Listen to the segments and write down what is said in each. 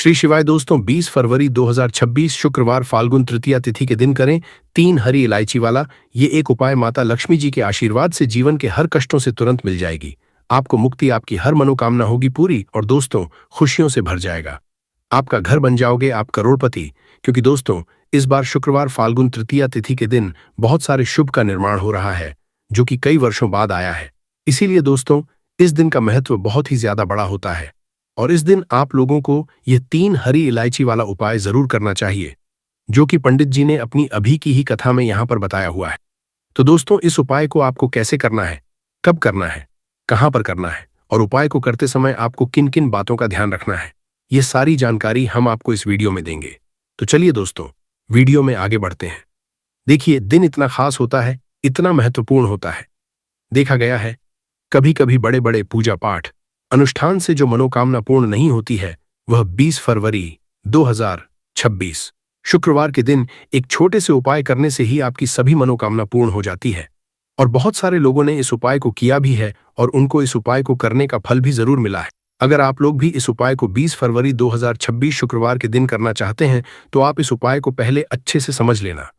श्री शिवाय दोस्तों 20 फरवरी 2026 शुक्रवार फाल्गुन तृतीया तिथि के दिन करें 3 हरी इलायची वाला ये एक उपाय माता लक्ष्मी जी के आशीर्वाद से जीवन के हर कष्टों से तुरंत मिल जाएगी। आपको मुक्ति, आपकी हर मनोकामना होगी पूरी और दोस्तों खुशियों से भर जाएगा। आपका घर बन जाओगे आप करोड़पति। क्योंकि दोस्तों इस बार शुक्रवार फाल्गुन तृतीया तिथि के दिन बहुत सारे शुभ का निर्माण हो रहा है जो कि कई वर्षों बाद आया है। इसीलिए दोस्तों इस दिन का महत्व बहुत ही ज्यादा बड़ा होता है और इस दिन आप लोगों को यह 3 हरी इलायची वाला उपाय जरूर करना चाहिए जो कि पंडित जी ने अपनी अभी की ही कथा में यहां पर बताया हुआ है। तो दोस्तों इस उपाय को आपको कैसे करना है, कब करना है, कहां पर करना है और उपाय को करते समय आपको किन किन बातों का ध्यान रखना है, ये सारी जानकारी हम आपको इस वीडियो में देंगे। तो चलिए दोस्तों वीडियो में आगे बढ़ते हैं। देखिए दिन इतना खास होता है, इतना महत्वपूर्ण होता है। देखा गया है कभी कभी बड़े बड़े पूजा पाठ अनुष्ठान से जो मनोकामना पूर्ण नहीं होती है वह 20 फरवरी 2026 शुक्रवार के दिन एक छोटे से उपाय करने से ही आपकी सभी मनोकामना पूर्ण हो जाती है। और बहुत सारे लोगों ने इस उपाय को किया भी है और उनको इस उपाय को करने का फल भी जरूर मिला है। अगर आप लोग भी इस उपाय को 20 फरवरी 2026 शुक्रवार के दिन करना चाहते हैं तो आप इस उपाय को पहले अच्छे से समझ लेना,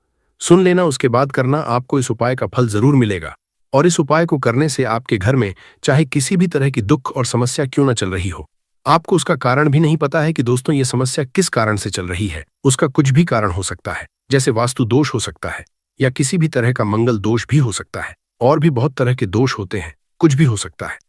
सुन लेना, उसके बाद करना। आपको इस उपाय का फल जरूर मिलेगा और इस उपाय को करने से आपके घर में चाहे किसी भी तरह की दुख और समस्या क्यों न चल रही हो, आपको उसका कारण भी नहीं पता है कि दोस्तों ये समस्या किस कारण से चल रही है। उसका कुछ भी कारण हो सकता है, जैसे वास्तु दोष हो सकता है या किसी भी तरह का मंगल दोष भी हो सकता है और भी बहुत तरह के दोष होते हैं, कुछ भी हो सकता है।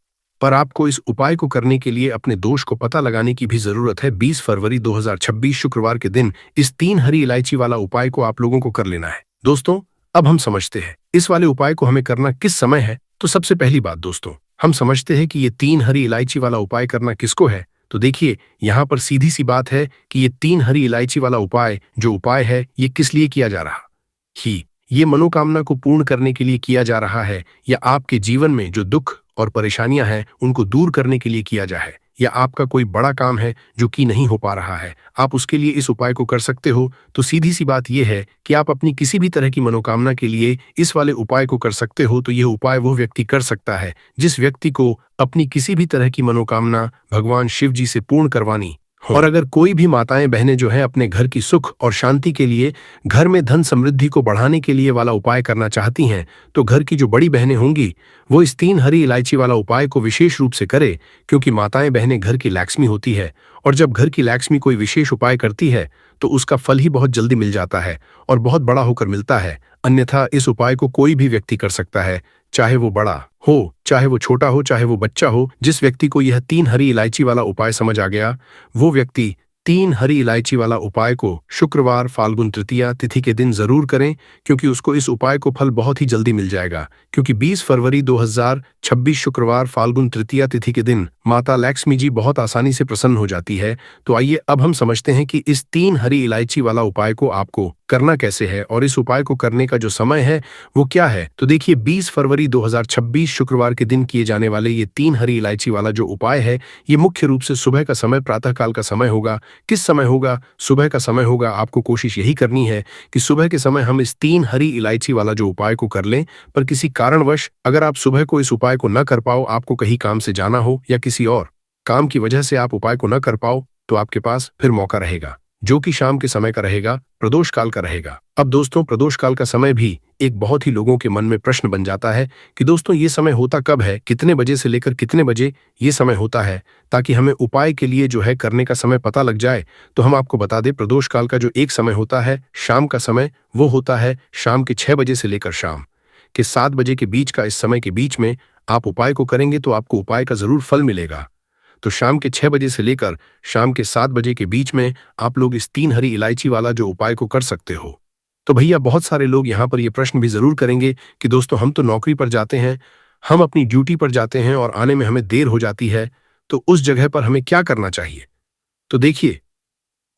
पर आपको इस उपाय को करने के लिए अपने दोष को पता लगाने की भी जरूरत है। 20 फरवरी 2026 शुक्रवार के दिन इस 3 हरी इलायची वाला उपाय को आप लोगों को कर लेना है। दोस्तों अब हम समझते हैं इस वाले उपाय को हमें करना किस समय है। तो सबसे पहली बात दोस्तों हम समझते हैं कि ये 3 हरी इलायची वाला उपाय करना किसको है। तो देखिए यहाँ पर सीधी सी बात है कि ये 3 हरी इलायची वाला उपाय जो उपाय है ये किस लिए किया जा रहा ही, ये मनोकामना को पूर्ण करने के लिए किया जा रहा है या आपके जीवन में जो दुख और परेशानियां हैं उनको दूर करने के लिए किया जाए या आपका कोई बड़ा काम है जो कि नहीं हो पा रहा है, आप उसके लिए इस उपाय को कर सकते हो। तो सीधी सी बात यह है कि आप अपनी किसी भी तरह की मनोकामना के लिए इस वाले उपाय को कर सकते हो। तो यह उपाय वो व्यक्ति कर सकता है जिस व्यक्ति को अपनी किसी भी तरह की मनोकामना भगवान शिव जी से पूर्ण करवानी हो। और अगर कोई भी माताएं बहनें जो हैं अपने घर की सुख और शांति के लिए, घर में धन समृद्धि को बढ़ाने के लिए वाला उपाय करना चाहती हैं तो घर की जो बड़ी बहनें होंगी वो इस 3 हरी इलायची वाला उपाय को विशेष रूप से करे, क्योंकि माताएं बहनें घर की लक्ष्मी होती है और जब घर की लक्ष्मी कोई विशेष उपाय करती है तो उसका फल ही बहुत जल्दी मिल जाता है और बहुत बड़ा होकर मिलता है। अन्यथा इस उपाय को कोई भी व्यक्ति कर सकता है, चाहे वो बड़ा हो, चाहे वो छोटा हो, चाहे वो बच्चा हो। जिस व्यक्ति को यह 3 हरी इलायची वाला उपाय समझ आ गया वो व्यक्ति 3 हरी इलायची वाला उपाय को शुक्रवार फाल्गुन तृतीया तिथि के दिन जरूर करें, क्योंकि उसको इस उपाय को फल बहुत ही जल्दी मिल जाएगा। क्योंकि 20 फरवरी 2026 शुक्रवार फाल्गुन तृतीया तिथि के दिन माता लक्ष्मी जी बहुत आसानी से प्रसन्न हो जाती है। तो आइए अब हम समझते हैं कि इस 3 हरी इलायची वाला उपाय को आपको करना कैसे है और इस उपाय को करने का जो समय है वो क्या है। तो देखिए 20 फरवरी 2026 शुक्रवार के दिन किए जाने वाले ये 3 हरी इलायची वाला जो उपाय है ये मुख्य रूप से सुबह का समय, प्रातःकाल का समय होगा। किस समय होगा? सुबह का समय होगा। आपको कोशिश यही करनी है कि सुबह के समय हम इस 3 हरी इलायची वाला जो उपाय को कर लें। पर किसी कारणवश अगर आप सुबह को इस उपाय को न कर पाओ, आपको कहीं काम से जाना हो या किसी और काम की वजह से आप उपाय को न कर पाओ, तो आपके पास फिर मौका रहेगा जो कि शाम के समय का रहेगा, प्रदोष काल का रहेगा। अब दोस्तों प्रदोष काल का समय भी एक बहुत ही लोगों के मन में प्रश्न बन जाता है कि दोस्तों ये समय होता कब है, कितने बजे से लेकर कितने बजे ये समय होता है, ताकि हमें उपाय के लिए जो है करने का समय पता लग जाए। तो हम आपको बता दें प्रदोष काल का जो एक समय होता है शाम का समय, वो होता है शाम के 6 बजे से लेकर शाम के 7 बजे के बीच का। इस समय के बीच में आप उपाय को करेंगे तो आपको उपाय का जरूर फल मिलेगा। तो शाम के 6 बजे से लेकर शाम के 7 बजे के बीच में आप लोग इस 3 हरी इलायची वाला जो उपाय को कर सकते हो। तो भैया बहुत सारे लोग यहाँ पर ये प्रश्न भी जरूर करेंगे कि दोस्तों हम तो नौकरी पर जाते हैं, हम अपनी ड्यूटी पर जाते हैं और आने में हमें देर हो जाती है, तो उस जगह पर हमें क्या करना चाहिए। तो देखिए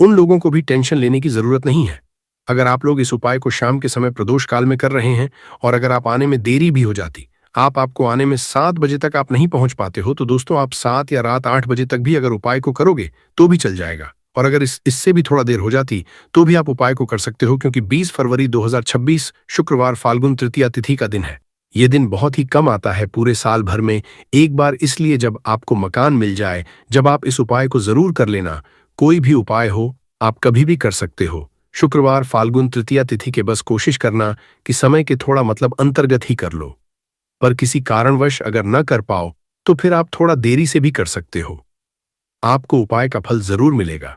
उन लोगों को भी टेंशन लेने की जरूरत नहीं है। अगर आप लोग इस उपाय को शाम के समय प्रदोष काल में कर रहे हैं और अगर आप आने में देरी भी हो जाती, आपको आने में 7 बजे तक आप नहीं पहुंच पाते हो, तो दोस्तों आप 7 या रात 8 बजे तक भी अगर उपाय को करोगे तो भी चल जाएगा। और अगर इससे भी थोड़ा देर हो जाती तो भी आप उपाय को कर सकते हो, क्योंकि 20 फरवरी 2026 शुक्रवार फाल्गुन तृतीया तिथि का दिन है। ये दिन बहुत ही कम आता है पूरे साल भर में एक बार, इसलिए जब आपको मकान मिल जाए, जब आप इस उपाय को जरूर कर लेना। कोई भी उपाय हो, आप कभी भी कर सकते हो। शुक्रवार फाल्गुन तृतीया तिथि के बस कोशिश करना कि समय के थोड़ा मतलब अंतर्गत ही कर लो। पर किसी कारणवश अगर न कर पाओ, तो फिर आप थोड़ा देरी से भी कर सकते हो। आपको उपाय का फल जरूर मिलेगा।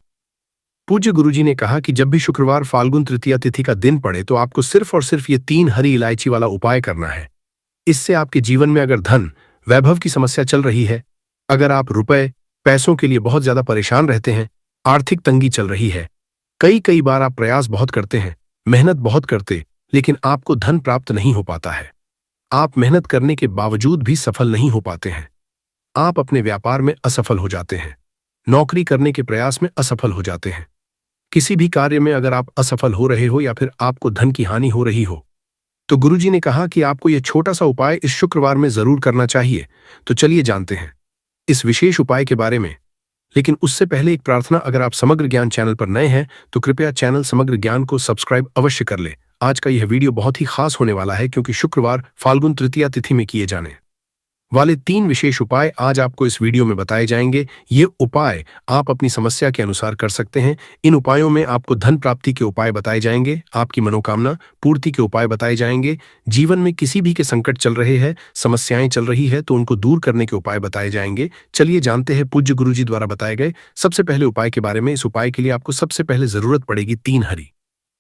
पूज्य गुरुजी ने कहा कि जब भी शुक्रवार फाल्गुन तृतीया तिथि का दिन पड़े तो आपको सिर्फ और सिर्फ ये 3 हरी इलायची वाला उपाय करना है। इससे आपके जीवन में अगर धन, वैभव की समस्या चल रही है, अगर आप रुपए, पैसों के लिए बहुत ज्यादा परेशान रहते हैं, आर्थिक तंगी चल रही है, कई कई बार आप प्रयास बहुत करते हैं, मेहनत बहुत करते, लेकिन आपको धन प्राप्त नहीं हो पाता है। आप मेहनत करने के बावजूद भी सफल नहीं हो पाते हैं। आप अपने व्यापार में असफल हो जाते हैं, नौकरी करने के प्रयास में असफल हो जाते हैं। किसी भी कार्य में अगर आप असफल हो रहे हो या फिर आपको धन की हानि हो रही हो, तो गुरुजी ने कहा कि आपको यह छोटा सा उपाय इस शुक्रवार में जरूर करना चाहिए। तो चलिए जानते हैं इस विशेष उपाय के बारे में। लेकिन उससे पहले एक प्रार्थना, अगर आप समग्र ज्ञान चैनल पर नए हैं तो कृपया चैनल समग्र ज्ञान को सब्सक्राइब अवश्य कर ले। आज का यह वीडियो बहुत ही खास होने वाला है क्योंकि शुक्रवार फाल्गुन तृतीया तिथि में किए जाने वाले 3 विशेष उपाय आज आपको इस वीडियो में बताए जाएंगे। ये उपाय आप अपनी समस्या के अनुसार कर सकते हैं। इन उपायों में आपको धन प्राप्ति के उपाय बताए जाएंगे, आपकी मनोकामना पूर्ति के उपाय बताए जाएंगे, जीवन में किसी भी के संकट चल रहे हैं, समस्याएं चल रही है तो उनको दूर करने के उपाय बताए जाएंगे। चलिए जानते हैं पूज्य गुरुजी द्वारा बताए गए सबसे पहले उपाय के बारे में। इस उपाय के लिए आपको सबसे पहले जरूरत पड़ेगी 3 हरी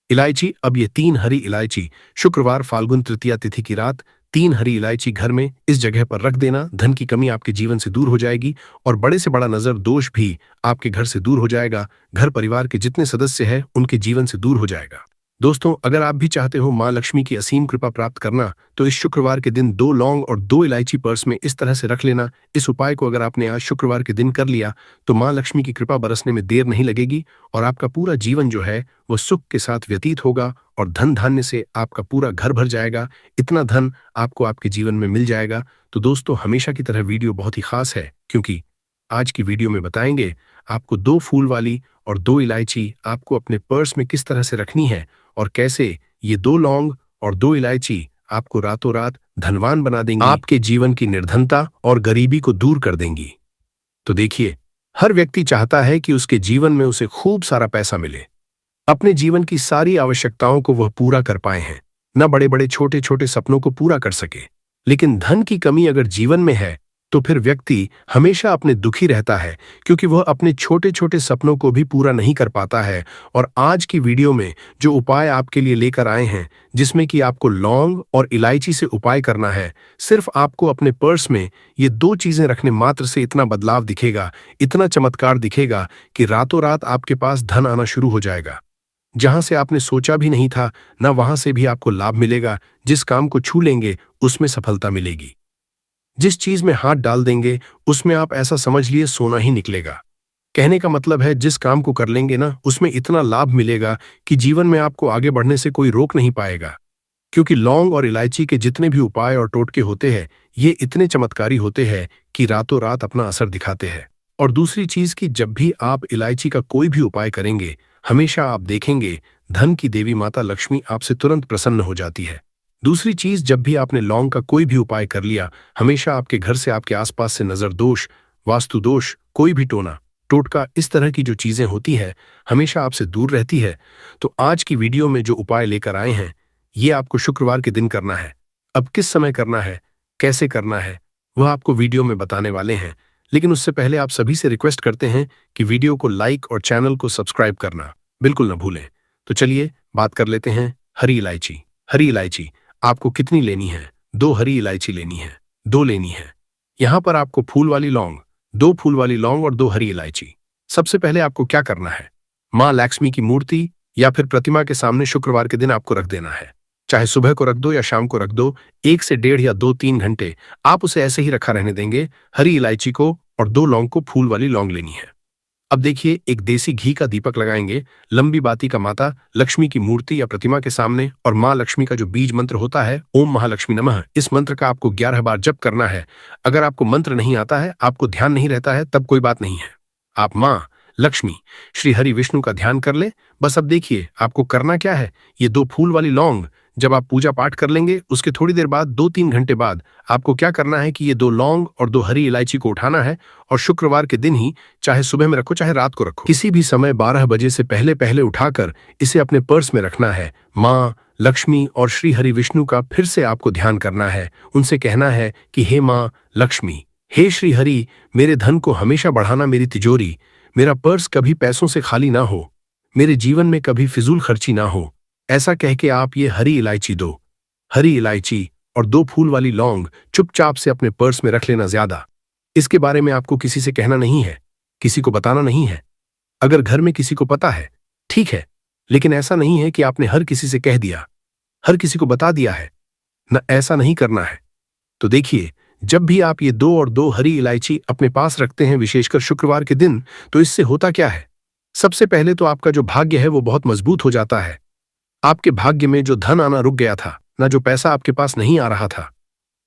इलायची। अब ये 3 हरी इलायची शुक्रवार फाल्गुन तृतीया तिथि की रात 3 हरी इलायची घर में इस जगह पर रख देना। धन की कमी आपके जीवन से दूर हो जाएगी और बड़े से बड़ा नजर दोष भी आपके घर से दूर हो जाएगा। घर परिवार के जितने सदस्य हैं उनके जीवन से दूर हो जाएगा। दोस्तों, अगर आप भी चाहते हो मां लक्ष्मी की असीम कृपा प्राप्त करना तो इस शुक्रवार के दिन 2 लौंग और 2 इलायची पर्स में इस तरह से रख लेना। इस उपाय को अगर आपने आज शुक्रवार के दिन कर लिया तो मां लक्ष्मी की कृपा बरसने में देर नहीं लगेगी और आपका पूरा जीवन जो है वो सुख के साथ व्यतीत होगा और धन धान्य से आपका पूरा घर भर जाएगा। इतना धन आपको आपके जीवन में मिल जाएगा। तो दोस्तों, हमेशा की तरह वीडियो बहुत ही खास है क्योंकि आज की वीडियो में बताएंगे आपको 2 फूल वाली और 2 इलायची आपको अपने पर्स में किस तरह से रखनी है और कैसे ये 2 लौंग और 2 इलायची आपको रातों रात धनवान बना देंगी, आपके जीवन की निर्धनता और गरीबी को दूर कर देंगी। तो देखिए, हर व्यक्ति चाहता है कि उसके जीवन में उसे खूब सारा पैसा मिले, अपने जीवन की सारी आवश्यकताओं को वह पूरा कर पाए हैं, न बड़े बड़े छोटे छोटे सपनों को पूरा कर सके। लेकिन धन की कमी अगर जीवन में है तो फिर व्यक्ति हमेशा अपने दुखी रहता है क्योंकि वह अपने छोटे छोटे सपनों को भी पूरा नहीं कर पाता है। और आज की वीडियो में जो उपाय आपके लिए लेकर आए हैं, जिसमें कि आपको लौंग और इलायची से उपाय करना है, सिर्फ आपको अपने पर्स में ये 2 चीजें रखने मात्र से इतना बदलाव दिखेगा, इतना चमत्कार दिखेगा कि रातों रात आपके पास धन आना शुरू हो जाएगा। जहां से आपने सोचा भी नहीं था, न वहां से भी आपको लाभ मिलेगा। जिस काम को छू लेंगे उसमें सफलता मिलेगी। जिस चीज में हाथ डाल देंगे उसमें आप ऐसा समझ लिए सोना ही निकलेगा। कहने का मतलब है जिस काम को कर लेंगे ना उसमें इतना लाभ मिलेगा कि जीवन में आपको आगे बढ़ने से कोई रोक नहीं पाएगा। क्योंकि लौंग और इलायची के जितने भी उपाय और टोटके होते हैं ये इतने चमत्कारी होते हैं कि रातों रात अपना असर दिखाते हैं। और दूसरी चीज कि जब भी आप इलायची का कोई भी उपाय करेंगे, हमेशा आप देखेंगे धन की देवी माता लक्ष्मी आपसे तुरंत प्रसन्न हो जाती है। दूसरी चीज, जब भी आपने लौंग का कोई भी उपाय कर लिया, हमेशा आपके घर से, आपके आसपास से नजर दोष, वास्तु दोष, कोई भी टोना टोटका, इस तरह की जो चीजें होती है हमेशा आपसे दूर रहती है। तो आज की वीडियो में जो उपाय लेकर आए हैं ये आपको शुक्रवार के दिन करना है। अब किस समय करना है, कैसे करना है, वह आपको वीडियो में बताने वाले हैं। लेकिन उससे पहले आप सभी से रिक्वेस्ट करते हैं कि वीडियो को लाइक और चैनल को सब्सक्राइब करना बिल्कुल न भूलें। तो चलिए बात कर लेते हैं हरी इलायची। हरी इलायची आपको कितनी लेनी है? 2 हरी इलायची लेनी है, 2 लेनी है। यहां पर आपको फूल वाली लौंग, 2 फूल वाली लौंग और 2 हरी इलायची। सबसे पहले आपको क्या करना है, मां लक्ष्मी की मूर्ति या फिर प्रतिमा के सामने शुक्रवार के दिन आपको रख देना है। चाहे सुबह को रख दो या शाम को रख दो, 1 से 1.5 या 2-3 घंटे आप उसे ऐसे ही रखा रहने देंगे। हरी इलायची को और 2 लौंग को फूल वाली लौंग लेनी है। अब देखिए, एक देसी घी का दीपक लगाएंगे लंबी बाती का माता लक्ष्मी की मूर्ति या प्रतिमा के सामने और मां लक्ष्मी का जो बीज मंत्र होता है, ओम महालक्ष्मी नमः, इस मंत्र का आपको 11 बार जप करना है। अगर आपको मंत्र नहीं आता है, आपको ध्यान नहीं रहता है, तब कोई बात नहीं है, आप मां लक्ष्मी श्री हरि विष्णु का ध्यान कर ले। बस अब देखिए आपको करना क्या है, ये 2 फूल वाली लौंग जब आप पूजा पाठ कर लेंगे उसके थोड़ी देर बाद 2-3 घंटे बाद आपको क्या करना है कि ये 2 लौंग और 2 हरी इलायची को उठाना है और शुक्रवार के दिन ही, चाहे सुबह में रखो चाहे रात को रखो, किसी भी समय 12 बजे से पहले पहले उठाकर इसे अपने पर्स में रखना है। माँ लक्ष्मी और श्री हरि विष्णु का फिर से आपको ध्यान करना है। उनसे कहना है कि हे माँ लक्ष्मी, हे श्री हरि, मेरे धन को हमेशा बढ़ाना, मेरी तिजोरी, मेरा पर्स कभी पैसों से खाली ना हो, मेरे जीवन में कभी फिजूल खर्ची ना हो। ऐसा कह के आप ये हरी इलायची, 2 हरी इलायची और 2 फूल वाली लौंग चुपचाप से अपने पर्स में रख लेना। ज्यादा इसके बारे में आपको किसी से कहना नहीं है, किसी को बताना नहीं है। अगर घर में किसी को पता है ठीक है, लेकिन ऐसा नहीं है कि आपने हर किसी से कह दिया, हर किसी को बता दिया है न, ऐसा नहीं करना है। तो देखिए, जब भी आप ये 2 और 2 हरी इलायची अपने पास रखते हैं, विशेषकर शुक्रवार के दिन, तो इससे होता क्या है? सबसे पहले तो आपका जो भाग्य है वो बहुत मजबूत हो जाता है। आपके भाग्य में जो धन आना रुक गया था, ना जो पैसा आपके पास नहीं आ रहा था,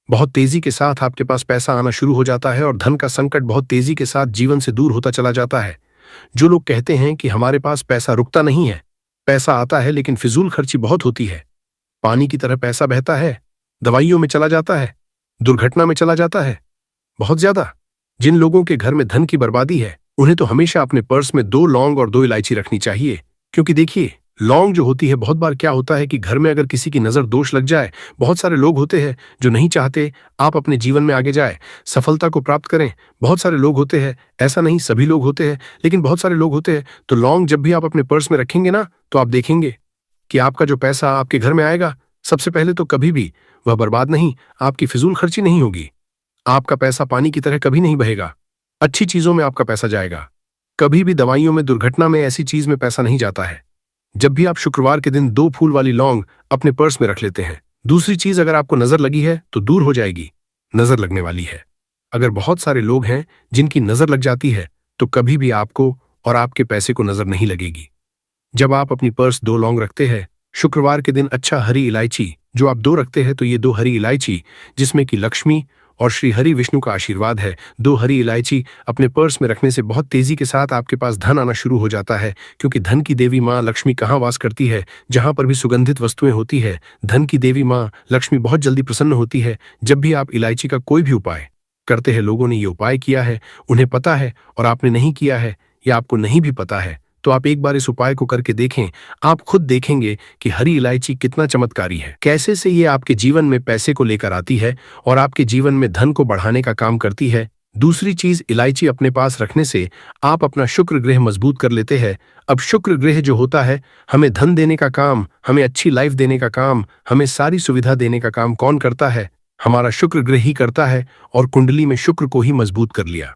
बहुत तेजी के साथ आपके पास पैसा आना शुरू हो जाता है और धन का संकट बहुत तेजी के साथ जीवन से दूर होता चला जाता है। जो लोग कहते हैं कि हमारे पास पैसा रुकता नहीं है, पैसा आता है लेकिन फिजूल खर्ची बहुत होती है, पानी की तरह पैसा बहता है, दवाइयों में चला जाता है, दुर्घटना में चला जाता है, बहुत ज्यादा, जिन लोगों के घर में धन की बर्बादी है, उन्हें तो हमेशा अपने पर्स में 2 लौंग और 2 इलायची रखनी चाहिए। क्योंकि देखिए, लौंग जो होती है, बहुत बार क्या होता है कि घर में अगर किसी की नजर दोष लग जाए, बहुत सारे लोग होते हैं जो नहीं चाहते आप अपने जीवन में आगे जाए, सफलता को प्राप्त करें। बहुत सारे लोग होते हैं, ऐसा नहीं सभी लोग होते हैं, लेकिन बहुत सारे लोग होते हैं। तो लौंग जब भी आप अपने पर्स में रखेंगे ना, तो आप देखेंगे कि आपका जो पैसा आपके घर में आएगा, सबसे पहले तो कभी भी वह बर्बाद नहीं, आपकी फिजूल खर्ची नहीं होगी। आपका पैसा पानी की तरह कभी नहीं बहेगा, अच्छी चीजों में आपका पैसा जाएगा। कभी भी दवाइयों में, दुर्घटना में, ऐसी चीज में पैसा नहीं जाता है। जब भी आप शुक्रवार के दिन 2 फूल वाली लौंग अपने पर्स में रख लेते हैं। दूसरी चीज, अगर आपको नजर लगी है तो दूर हो जाएगी, नजर लगने वाली है। अगर बहुत सारे लोग हैं जिनकी नजर लग जाती है, तो कभी भी आपको और आपके पैसे को नजर नहीं लगेगी। जब आप अपनी पर्स 2 लौंग रखते हैं शुक्रवार के दिन, अच्छा हरी इलायची जो आप 2 रखते हैं, तो ये 2 हरी इलायची जिसमें कि लक्ष्मी और श्री हरि विष्णु का आशीर्वाद है, 2 हरी इलायची अपने पर्स में रखने से बहुत तेजी के साथ आपके पास धन आना शुरू हो जाता है। क्योंकि धन की देवी माँ लक्ष्मी कहाँ वास करती है? जहां पर भी सुगंधित वस्तुएं होती है, धन की देवी माँ लक्ष्मी बहुत जल्दी प्रसन्न होती है। जब भी आप इलायची का कोई भी उपाय करते हैं, लोगों ने ये उपाय किया है, उन्हें पता है, और आपने नहीं किया है या आपको नहीं भी पता है, तो आप एक बार इस उपाय को करके देखें। आप खुद देखेंगे कि हरी इलायची कितना चमत्कारी है, कैसे से ये आपके जीवन में पैसे को लेकर आती है और आपके जीवन में धन को बढ़ाने का काम करती है। दूसरी चीज, इलायची अपने पास रखने से आप अपना शुक्र ग्रह मजबूत कर लेते हैं। अब शुक्र ग्रह जो होता है, हमें धन देने का काम, हमें अच्छी लाइफ देने का काम, हमें सारी सुविधा देने का काम कौन करता है? हमारा शुक्र ग्रह ही करता है। और कुंडली में शुक्र को ही मजबूत कर लिया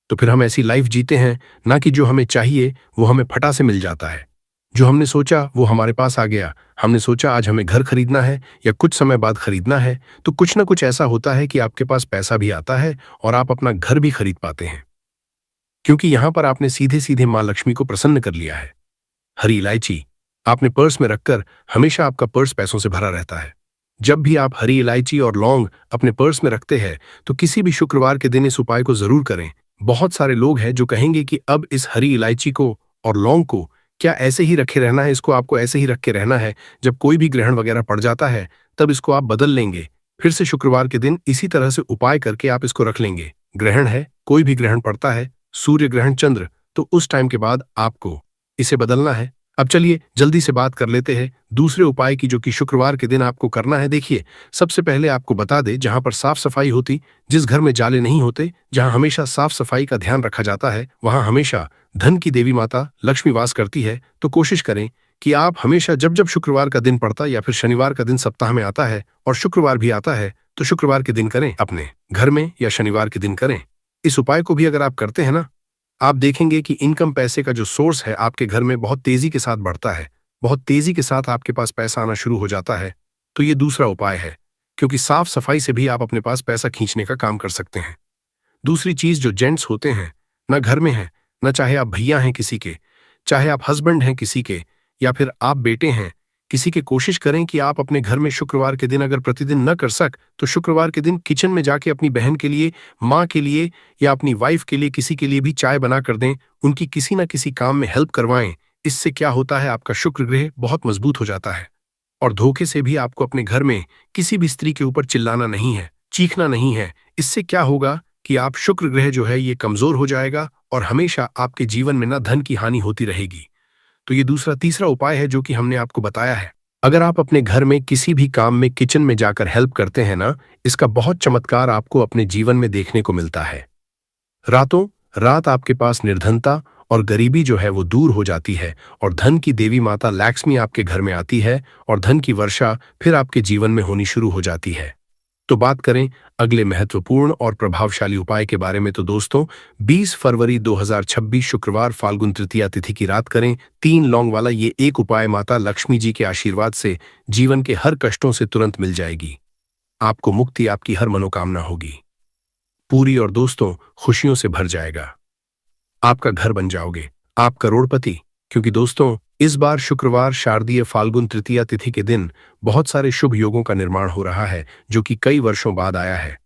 तो फिर हम ऐसी लाइफ जीते हैं ना कि जो हमें चाहिए वो हमें फटा से मिल जाता है। जो हमने सोचा वो हमारे पास आ गया। हमने सोचा आज हमें घर खरीदना है या कुछ समय बाद खरीदना है, तो कुछ ना कुछ ऐसा होता है कि आपके पास पैसा भी आता है और आप अपना घर भी खरीद पाते हैं, क्योंकि यहां पर आपने सीधे सीधे मां लक्ष्मी को प्रसन्न कर लिया है। हरी इलायची आपने पर्स में रखकर हमेशा आपका पर्स पैसों से भरा रहता है। जब भी आप हरी इलायची और लौंग अपने पर्स में रखते हैं, तो किसी भी शुक्रवार के दिन इस उपाय को जरूर करें। बहुत सारे लोग हैं जो कहेंगे कि अब इस हरी इलायची को और लौंग को क्या ऐसे ही रखे रहना है, इसको आपको ऐसे ही रख के रहना है, जब कोई भी ग्रहण वगैरह पड़ जाता है तब इसको आप बदल लेंगे। फिर से शुक्रवार के दिन इसी तरह से उपाय करके आप इसको रख लेंगे। ग्रहण है, कोई भी ग्रहण पड़ता है, सूर्य ग्रहण, चंद्र, तो उस टाइम के बाद आपको इसे बदलना है। अब चलिए जल्दी से बात कर लेते हैं दूसरे उपाय की, जो कि शुक्रवार के दिन आपको करना है। देखिए, सबसे पहले आपको बता दे, जहां पर साफ सफाई होती, जिस घर में जाले नहीं होते, जहां हमेशा साफ सफाई का ध्यान रखा जाता है, वहां हमेशा धन की देवी माता लक्ष्मी वास करती है। तो कोशिश करें कि आप हमेशा जब जब शुक्रवार का दिन पड़ता है या फिर शनिवार का दिन सप्ताह में आता है और शुक्रवार भी आता है, तो शुक्रवार के दिन करें अपने घर में या शनिवार के दिन करें। इस उपाय को भी अगर आप करते हैं ना, आप देखेंगे कि इनकम, पैसे का जो सोर्स है आपके घर में बहुत तेजी के साथ बढ़ता है, बहुत तेजी के साथ आपके पास पैसा आना शुरू हो जाता है। तो ये दूसरा उपाय है, क्योंकि साफ सफाई से भी आप अपने पास पैसा खींचने का काम कर सकते हैं। दूसरी चीज, जो जेंट्स होते हैं ना घर में है, ना चाहे आप भैया हैं किसी के, चाहे आप हस्बैंड हैं किसी के, या फिर आप बेटे हैं किसी के, कोशिश करें कि आप अपने घर में शुक्रवार के दिन, अगर प्रतिदिन न कर सक तो शुक्रवार के दिन किचन में जाके अपनी बहन के लिए, माँ के लिए या अपनी वाइफ के लिए, किसी के लिए भी चाय बना कर दें, उनकी किसी ना किसी काम में हेल्प करवाएं। इससे क्या होता है, आपका शुक्र ग्रह बहुत मजबूत हो जाता है। और धोखे से भी आपको अपने घर में किसी भी स्त्री के ऊपर चिल्लाना नहीं है, चीखना नहीं है। इससे क्या होगा कि आप शुक्र ग्रह जो है ये कमजोर हो जाएगा और हमेशा आपके जीवन में ना धन की हानि होती रहेगी। तो ये दूसरा तीसरा उपाय है जो कि हमने आपको बताया है। अगर आप अपने घर में किसी भी काम में किचन में जाकर हेल्प करते हैं ना, इसका बहुत चमत्कार आपको अपने जीवन में देखने को मिलता है। रातों रात आपके पास निर्धनता और गरीबी जो है वो दूर हो जाती है और धन की देवी माता लक्ष्मी आपके घर में आती है और धन की वर्षा फिर आपके जीवन में होनी शुरू हो जाती है। तो बात करें अगले महत्वपूर्ण और प्रभावशाली उपाय के बारे में, तो दोस्तों 20 फरवरी 2026 शुक्रवार फाल्गुन तृतीया तिथि की रात करें 3 लौंग वाला ये एक उपाय। माता लक्ष्मी जी के आशीर्वाद से जीवन के हर कष्टों से तुरंत मिल जाएगी। आपको मुक्ति, आपकी हर मनोकामना होगी पूरी और दोस्तों खुशियों से भर जाएगा। आपका घर बन जाओगे, आप करोड़पति। क्योंकि दोस्तों इस बार शुक्रवार शारदीय फाल्गुन तृतीया तिथि के दिन बहुत सारे शुभ योगों का निर्माण हो रहा है जो कि कई वर्षों बाद आया है।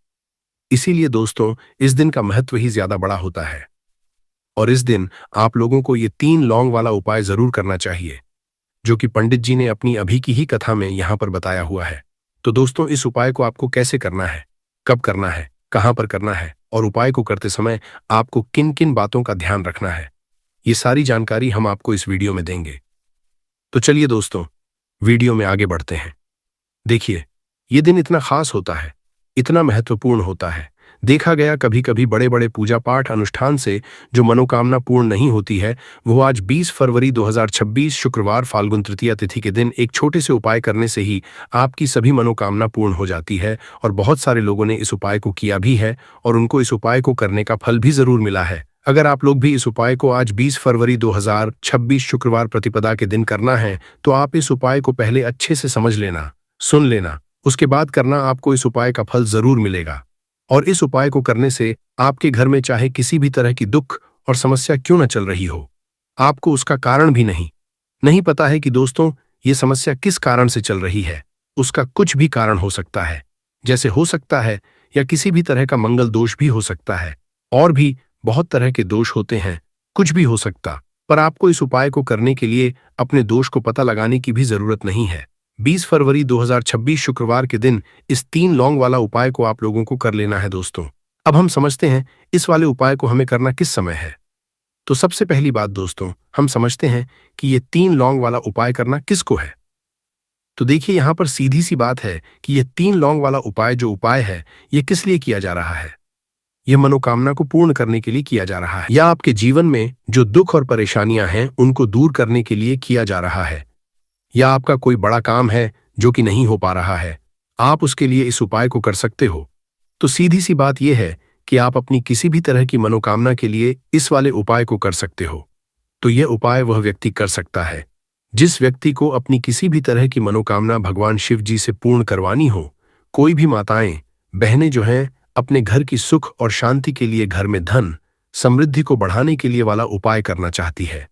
इसीलिए दोस्तों इस दिन का महत्व ही ज्यादा बड़ा होता है और इस दिन आप लोगों को ये 3 लौंग वाला उपाय जरूर करना चाहिए जो कि पंडित जी ने अपनी अभी की ही कथा में यहां पर बताया हुआ है। तो दोस्तों इस उपाय को आपको कैसे करना है, कब करना है, कहां पर करना है और उपाय को करते समय आपको किन किन बातों का ध्यान रखना है, ये सारी जानकारी हम आपको इस वीडियो में देंगे। तो चलिए दोस्तों वीडियो में आगे बढ़ते हैं। देखिए ये दिन इतना खास होता है, इतना महत्वपूर्ण होता है। देखा गया कभी कभी बड़े बड़े पूजा पाठ अनुष्ठान से जो मनोकामना पूर्ण नहीं होती है, वो आज 20 फरवरी 2026 शुक्रवार फाल्गुन तृतीया तिथि के दिन एक छोटे से उपाय करने से ही आपकी सभी मनोकामना पूर्ण हो जाती है। और बहुत सारे लोगों ने इस उपाय को किया भी है और उनको इस उपाय को करने का फल भी जरूर मिला है। अगर आप लोग भी इस उपाय को आज 20 फरवरी 2026 शुक्रवार प्रतिपदा के दिन करना है, तो आप इस उपाय को पहले अच्छे से समझ लेना, सुन लेना, उसके बाद करना। आपको इस उपाय का फल जरूर मिलेगा और इस उपाय को करने से आपके घर में चाहे किसी भी तरह की दुख और समस्या क्यों न चल रही हो, आपको उसका कारण भी नहीं पता है कि दोस्तों ये समस्या किस कारण से चल रही है। उसका कुछ भी कारण हो सकता है, जैसे हो सकता है या किसी भी तरह का मंगल दोष भी हो सकता है, और भी बहुत तरह के दोष होते हैं, कुछ भी हो सकता। पर आपको इस उपाय को करने के लिए अपने दोष को पता लगाने की भी जरूरत नहीं है। 20 फरवरी 2026 शुक्रवार के दिन इस 3 लौंग वाला उपाय को आप लोगों को कर लेना है दोस्तों। अब हम समझते हैं इस वाले उपाय को हमें करना किस समय है। तो सबसे पहली बात दोस्तों हम समझते हैं कि ये 3 लौंग वाला उपाय करना किसको है। तो देखिए यहां पर सीधी सी बात है कि ये 3 लौंग वाला उपाय जो उपाय है ये किस लिए किया जा रहा है। यह मनोकामना को पूर्ण करने के लिए किया जा रहा है, या आपके जीवन में जो दुख और परेशानियां हैं उनको दूर करने के लिए किया जा रहा है, या आपका कोई बड़ा काम है जो कि नहीं हो पा रहा है, आप उसके लिए इस उपाय को कर सकते हो। तो सीधी सी बात यह है कि आप अपनी किसी भी तरह की मनोकामना के लिए इस वाले उपाय को कर सकते हो। तो यह उपाय वह व्यक्ति कर सकता है जिस व्यक्ति को अपनी किसी भी तरह की मनोकामना भगवान शिव जी से पूर्ण करवानी हो। कोई भी माताएं बहनें जो हैं अपने घर की सुख और शांति के लिए, घर में धन समृद्धि को बढ़ाने के लिए वाला उपाय करना चाहती है,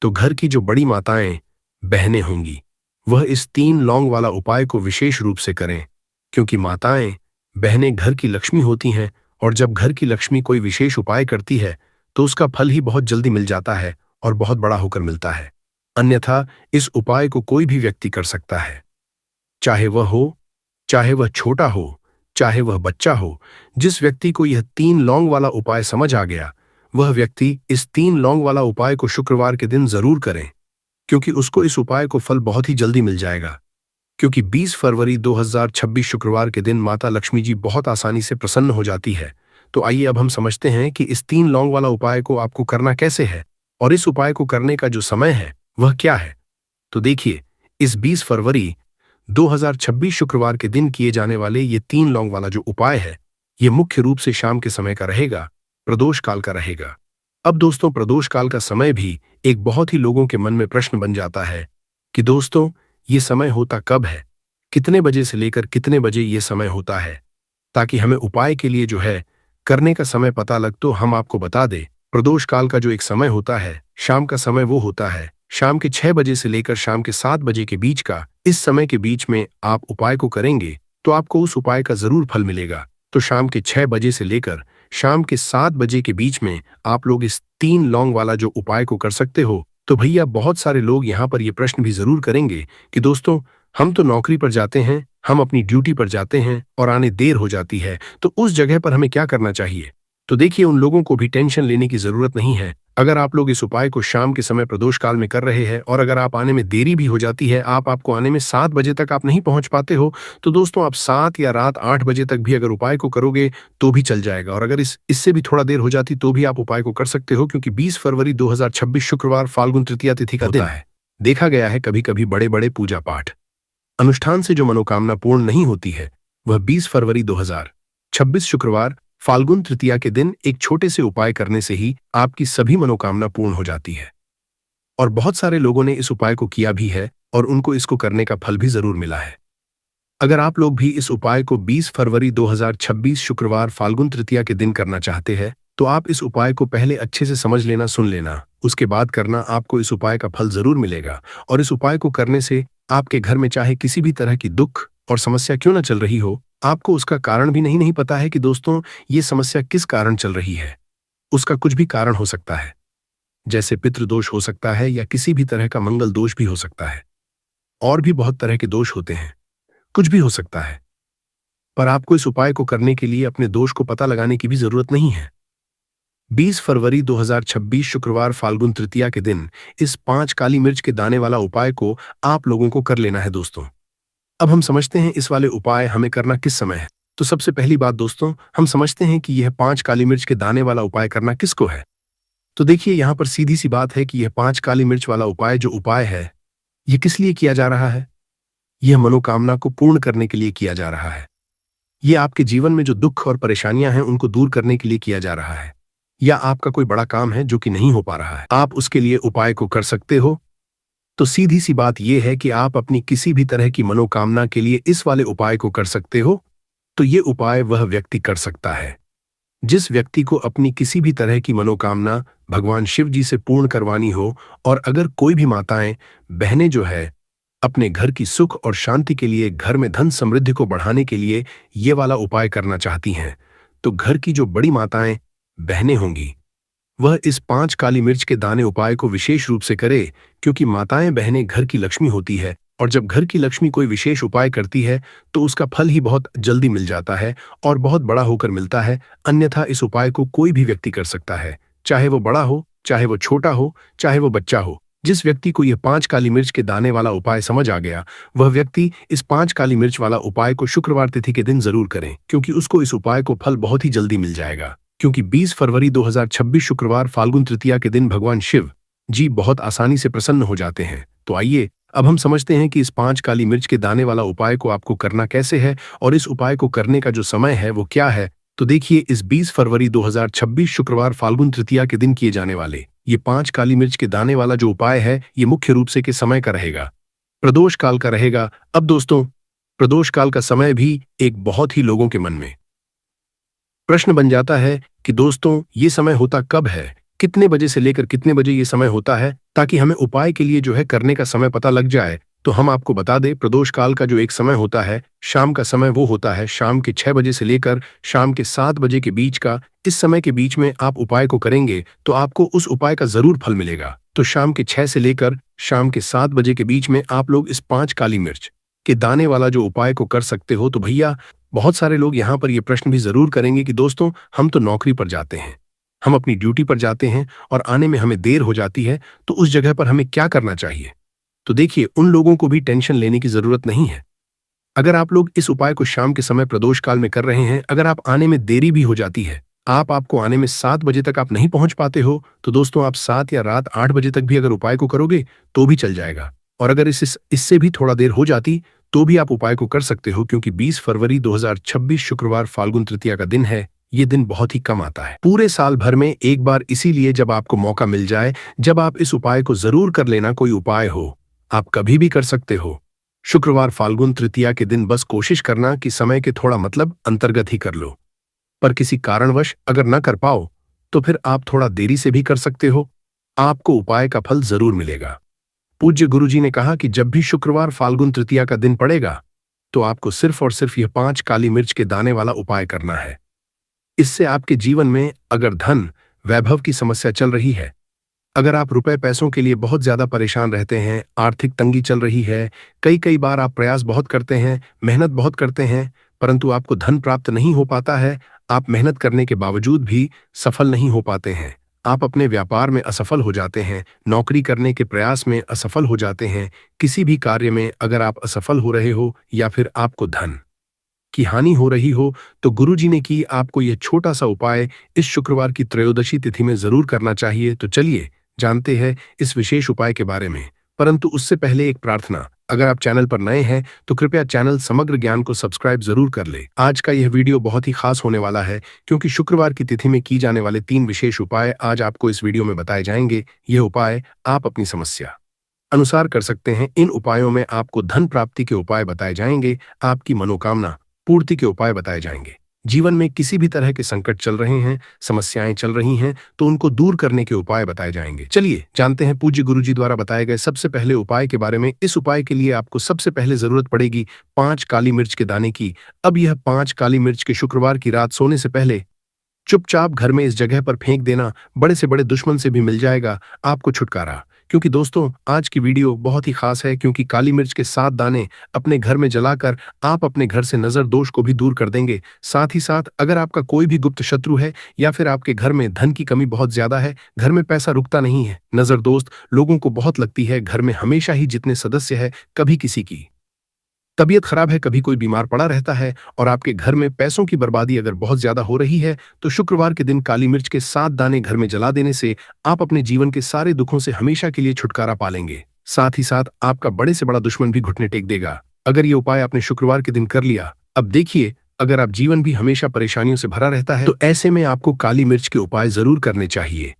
तो घर की जो बड़ी माताएं बहनें होंगी वह इस 3 लौंग वाला उपाय को विशेष रूप से करें, क्योंकि माताएं बहनें घर की लक्ष्मी होती हैं और जब घर की लक्ष्मी कोई विशेष उपाय करती है तो उसका फल ही बहुत जल्दी मिल जाता है और बहुत बड़ा होकर मिलता है। अन्यथा इस उपाय को कोई भी व्यक्ति कर सकता है, चाहे वह छोटा हो, चाहे वह बच्चा हो। जिस व्यक्ति को यह 3 लौंग वाला उपाय समझ आ गया वह व्यक्ति इस 3 लौंग वाला उपाय को शुक्रवार के दिन जरूर करें, क्योंकि उसको इस उपाय को फल बहुत ही जल्दी मिल जाएगा। क्योंकि 20 फरवरी 2026 शुक्रवार के दिन माता लक्ष्मी जी बहुत आसानी से प्रसन्न हो जाती है। तो आइए अब हम समझते हैं कि इस 3 लौंग वाला उपाय को आपको करना कैसे है और इस उपाय को करने का जो समय है वह क्या है। तो देखिए इस 20 फरवरी 2026 शुक्रवार के दिन किए जाने वाले ये 3 लौंग वाला जो उपाय है ये मुख्य रूप से शाम के समय का रहेगा, प्रदोष काल का रहेगा। अब दोस्तों प्रदोष काल का समय भी एक बहुत ही लोगों के मन में प्रश्न बन जाता है कि दोस्तों ये समय होता कब है, कितने बजे से लेकर कितने बजे ये समय होता है, ताकि हमें उपाय के लिए जो है करने का समय पता लग। तो हम आपको बता दें प्रदोष काल का जो एक समय होता है शाम का समय, वो होता है शाम के 6 बजे से लेकर शाम के 7 बजे के बीच का। इस समय के बीच में आप उपाय को करेंगे तो आपको उस उपाय का जरूर फल मिलेगा। तो शाम के 6 बजे से लेकर शाम के 7 बजे के बीच में आप लोग इस 3 लौंग वाला जो उपाय को कर सकते हो। तो भैया बहुत सारे लोग यहाँ पर ये प्रश्न भी जरूर करेंगे कि दोस्तों हम तो नौकरी पर जाते हैं, हम अपनी ड्यूटी पर जाते हैं और आने देर हो जाती है, तो उस जगह पर हमें क्या करना चाहिए? तो देखिए, उन लोगों को भी टेंशन लेने की जरूरत नहीं है। अगर आप लोग इस उपाय को शाम के समय प्रदोष काल में कर रहे हैं और अगर आप आने में देरी भी हो जाती है, आपको आने में 7 बजे तक आप नहीं पहुंच पाते हो, तो दोस्तों आप 7 या रात 8 बजे तक भी अगर उपाय को करोगे तो भी चल जाएगा। और अगर इससे भी थोड़ा देर हो जाती तो भी आप उपाय को कर सकते हो, क्योंकि 20 फरवरी 2026 शुक्रवार फाल्गुन तृतीया तिथि का दिन है। देखा गया है कभी कभी बड़े बड़े पूजा पाठ अनुष्ठान से जो मनोकामना पूर्ण नहीं होती है, वह 20 फरवरी 2026 शुक्रवार फाल्गुन तृतीया के दिन एक छोटे से उपाय करने से ही आपकी सभी मनोकामना पूर्ण हो जाती है। और बहुत सारे लोगों ने इस उपाय को किया भी है और उनको इसको करने का फल भी जरूर मिला है। अगर आप लोग भी इस उपाय को 20 फरवरी 2026 शुक्रवार फाल्गुन तृतीया के दिन करना चाहते हैं, तो आप इस उपाय को पहले अच्छे से समझ लेना, सुन लेना, उसके बाद करना। आपको इस उपाय का फल जरूर मिलेगा। और इस उपाय को करने से आपके घर में चाहे किसी भी तरह की दुख और समस्या क्यों ना चल रही हो, आपको उसका कारण भी नहीं पता है कि दोस्तों ये समस्या किस कारण चल रही है। उसका कुछ भी कारण हो सकता है, जैसे पितृदोष हो सकता है या किसी भी तरह का मंगल दोष भी हो सकता है। और भी बहुत तरह के दोष होते हैं, कुछ भी हो सकता है। पर आपको इस उपाय को करने के लिए अपने दोष को पता लगाने की भी जरूरत नहीं है। 20 फरवरी 2026 शुक्रवार फाल्गुन तृतीया के दिन इस 5 काली मिर्च के दाने वाला उपाय को आप लोगों को कर लेना है दोस्तों। अब हम समझते हैं इस वाले उपाय हमें करना किस समय है। तो सबसे पहली बात दोस्तों, हम समझते हैं कि यह 5 काली मिर्च के दाने वाला उपाय करना किसको है। तो देखिए, यहां पर सीधी सी बात है कि यह 5 काली मिर्च वाला उपाय जो उपाय है, यह किस लिए किया जा रहा है? यह मनोकामना को पूर्ण करने के लिए किया जा रहा है। यह आपके जीवन में जो दुख और परेशानियां हैं उनको दूर करने के लिए किया जा रहा है। या आपका कोई बड़ा काम है जो कि नहीं हो पा रहा है, आप उसके लिए उपाय को कर सकते हो। तो सीधी सी बात यह है कि आप अपनी किसी भी तरह की मनोकामना के लिए इस वाले उपाय को कर सकते हो। तो ये उपाय वह व्यक्ति कर सकता है जिस व्यक्ति को अपनी किसी भी तरह की मनोकामना भगवान शिव जी से पूर्ण करवानी हो। और अगर कोई भी माताएं बहनें जो है अपने घर की सुख और शांति के लिए, घर में धन समृद्धि को बढ़ाने के लिए ये वाला उपाय करना चाहती हैं, तो घर की जो बड़ी माताएं बहनें होंगी वह इस 5 काली मिर्च के दाने उपाय को विशेष रूप से करे, क्योंकि माताएं बहनें घर की लक्ष्मी होती है। और जब घर की लक्ष्मी कोई विशेष उपाय करती है तो उसका फल ही बहुत जल्दी मिल जाता है और बहुत बड़ा होकर मिलता है। अन्यथा इस उपाय को कोई भी व्यक्ति कर सकता है, चाहे वो बड़ा हो, चाहे वो छोटा हो, चाहे वो बच्चा हो। जिस व्यक्ति को यह 5 काली मिर्च के दाने वाला उपाय समझ आ गया, वह व्यक्ति इस 5 काली मिर्च वाला उपाय को शुक्रवार तिथि के दिन जरूर करें, क्योंकि उसको इस उपाय को फल बहुत ही जल्दी मिल जाएगा। क्योंकि 20 फरवरी 2026 शुक्रवार फाल्गुन तृतीया के दिन भगवान शिव जी बहुत आसानी से प्रसन्न हो जाते हैं। तो आइए अब हम समझते हैं कि इस 5 काली मिर्च के दाने वाला उपाय को आपको करना कैसे है और इस उपाय को करने का जो समय है वो क्या है। तो देखिए, इस 20 फरवरी 2026 शुक्रवार फाल्गुन तृतीया के दिन किए जाने वाले ये 5 काली मिर्च के दाने वाला जो उपाय है, ये मुख्य रूप से के समय का रहेगा, प्रदोष काल का रहेगा। अब दोस्तों, प्रदोष काल का समय भी एक बहुत ही लोगों के मन में प्रश्न बन जाता है कि दोस्तों ये समय होता कब है, कितने बजे से लेकर कितने बजे ये समय होता है, ताकि हमें उपाय के लिए जो है करने का समय पता लग जाए। तो हम आपको बता दें, प्रदोष काल का जो एक समय होता है शाम का समय, वो होता है शाम के 6 बजे से लेकर शाम के 7 बजे के बीच का। इस समय के बीच में आप उपाय को करेंगे तो आपको उस उपाय का जरूर फल मिलेगा। तो शाम के 6 से लेकर शाम के 7 बजे के बीच में आप लोग इस 5 काली मिर्च के दाने वाला जो उपाय को कर सकते हो। तो भैया, बहुत सारे लोग यहाँ पर ये प्रश्न भी जरूर करेंगे कि दोस्तों हम तो नौकरी पर जाते हैं, हम अपनी ड्यूटी पर जाते हैं और आने में हमें देर हो जाती है, तो उस जगह पर हमें क्या करना चाहिए। तो देखिए, उन लोगों को भी टेंशन लेने की जरूरत नहीं है। अगर आप लोग इस उपाय को शाम के समय प्रदोष काल में कर रहे हैं, अगर आप आने में देरी भी हो जाती है, आपको आने में 7 बजे तक आप नहीं पहुंच पाते हो, तो दोस्तों आप 7 या रात 8 बजे तक भी अगर उपाय को करोगे तो भी चल जाएगा। और अगर इससे भी थोड़ा देर हो जाती तो भी आप उपाय को कर सकते हो, क्योंकि 20 फरवरी 2026 शुक्रवार फाल्गुन तृतीया का दिन है। ये दिन बहुत ही कम आता है पूरे साल भर में एक बार, इसीलिए जब आपको मौका मिल जाए, जब आप इस उपाय को जरूर कर लेना। कोई उपाय हो, आप कभी भी कर सकते हो। शुक्रवार फाल्गुन तृतीया के दिन बस कोशिश करना कि समय के थोड़ा अंतर्गत ही कर लो। पर किसी कारणवश अगर न कर पाओ तो फिर आप थोड़ा देरी से भी कर सकते हो, आपको उपाय का फल जरूर मिलेगा। पूज्य गुरुजी ने कहा कि जब भी शुक्रवार फाल्गुन तृतीया का दिन पड़ेगा तो आपको सिर्फ और सिर्फ यह 5 काली मिर्च के दाने वाला उपाय करना है। इससे आपके जीवन में अगर धन वैभव की समस्या चल रही है, अगर आप रुपए पैसों के लिए बहुत ज्यादा परेशान रहते हैं, आर्थिक तंगी चल रही है, कई कई बार आप प्रयास बहुत करते हैं, मेहनत बहुत करते हैं, परंतु आपको धन प्राप्त नहीं हो पाता है, आप मेहनत करने के बावजूद भी सफल नहीं हो पाते हैं, आप अपने व्यापार में असफल हो जाते हैं, नौकरी करने के प्रयास में असफल हो जाते हैं, किसी भी कार्य में अगर आप असफल हो रहे हो या फिर आपको धन की हानि हो रही हो, तो गुरुजी ने की आपको यह छोटा सा उपाय इस शुक्रवार की त्रयोदशी तिथि में जरूर करना चाहिए। तो चलिए जानते हैं इस विशेष उपाय के बारे में। परंतु उससे पहले एक प्रार्थना, अगर आप चैनल पर नए हैं तो कृपया चैनल समग्र ज्ञान को सब्सक्राइब जरूर कर ले। आज का यह वीडियो बहुत ही खास होने वाला है, क्योंकि शुक्रवार की तिथि में की जाने वाले 3 विशेष उपाय आज आपको इस वीडियो में बताए जाएंगे। यह उपाय आप अपनी समस्या अनुसार कर सकते हैं। इन उपायों में आपको धन प्राप्ति के उपाय बताए जाएंगे, आपकी मनोकामना पूर्ति के उपाय बताए जाएंगे। जीवन में किसी भी तरह के संकट चल रहे हैं, समस्याएं चल रही हैं, तो उनको दूर करने के उपाय बताए जाएंगे। चलिए जानते हैं पूज्य गुरुजी द्वारा बताए गए सबसे पहले उपाय के बारे में। इस उपाय के लिए आपको सबसे पहले जरूरत पड़ेगी 5 काली मिर्च के दाने की। अब यह 5 काली मिर्च के शुक्रवार की रात सोने से पहले चुपचाप घर में इस जगह पर फेंक देना। बड़े से बड़े दुश्मन से भी मिल जाएगा आपको छुटकारा। क्योंकि दोस्तों आज की वीडियो बहुत ही खास है, क्योंकि काली मिर्च के 7 दाने अपने घर में जलाकर आप अपने घर से नजर दोष को भी दूर कर देंगे। साथ ही साथ अगर आपका कोई भी गुप्त शत्रु है या फिर आपके घर में धन की कमी बहुत ज्यादा है, घर में पैसा रुकता नहीं है, नजर दोस्त लोगों को बहुत लगती है, घर में हमेशा ही जितने सदस्य है कभी किसी की तबीयत खराब है, कभी कोई बीमार पड़ा रहता है, और आपके घर में पैसों की बर्बादी अगर बहुत ज्यादा हो रही है, तो शुक्रवार के दिन काली मिर्च के 7 दाने घर में जला देने से आप अपने जीवन के सारे दुखों से हमेशा के लिए छुटकारा पालेंगे। साथ ही साथ आपका बड़े से बड़ा दुश्मन भी घुटने टेक देगा अगर ये उपाय आपने शुक्रवार के दिन कर लिया। अब देखिए, अगर आप जीवन भी हमेशा परेशानियों से भरा रहता है, तो ऐसे में आपको काली मिर्च के उपाय जरूर करने चाहिए,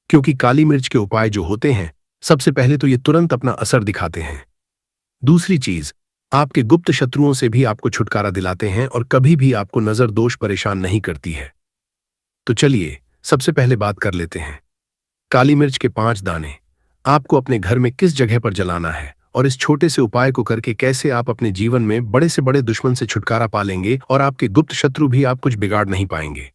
क्योंकि काली मिर्च के उपाय जो होते हैं, सबसे पहले तो ये तुरंत अपना असर दिखाते हैं। दूसरी चीज, आपके गुप्त शत्रुओं से भी आपको छुटकारा दिलाते हैं और कभी भी आपको नजर दोष परेशान नहीं करती है। तो चलिए सबसे पहले बात कर लेते हैं काली मिर्च के 5 दाने आपको अपने घर में किस जगह पर जलाना है, और इस छोटे से उपाय को करके कैसे आप अपने जीवन में बड़े से बड़े दुश्मन से छुटकारा पालेंगे और आपके गुप्त शत्रु भी आप कुछ बिगाड़ नहीं पाएंगे।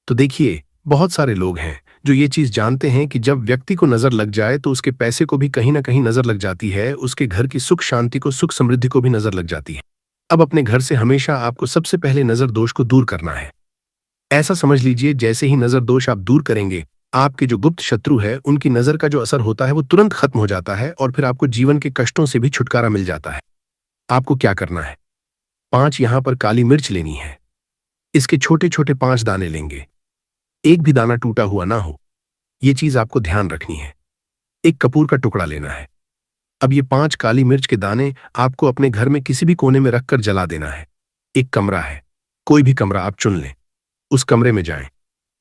तो देखिए, बहुत सारे लोग हैं जो ये चीज जानते हैं कि जब व्यक्ति को नजर लग जाए तो उसके पैसे को भी कहीं ना कहीं नजर लग जाती है, उसके घर की सुख शांति को, सुख समृद्धि को भी नजर लग जाती है। अब अपने घर से हमेशा आपको सबसे पहले नजर दोष को दूर करना है। ऐसा समझ लीजिए, जैसे ही नजर दोष आप दूर करेंगे, आपके जो गुप्त शत्रु है उनकी नजर का जो असर होता है वो तुरंत खत्म हो जाता है और फिर आपको जीवन के कष्टों से भी छुटकारा मिल जाता है। आपको क्या करना है, 5 यहां पर काली मिर्च लेनी है। इसके छोटे छोटे 5 दाने लेंगे, एक भी दाना टूटा हुआ ना हो, ये चीज आपको ध्यान रखनी है। एक कपूर का टुकड़ा लेना है। अब ये 5 काली मिर्च के दाने आपको अपने घर में किसी भी कोने में रखकर जला देना है। एक कमरा है, कोई भी कमरा आप चुन लें, उस कमरे में जाएं,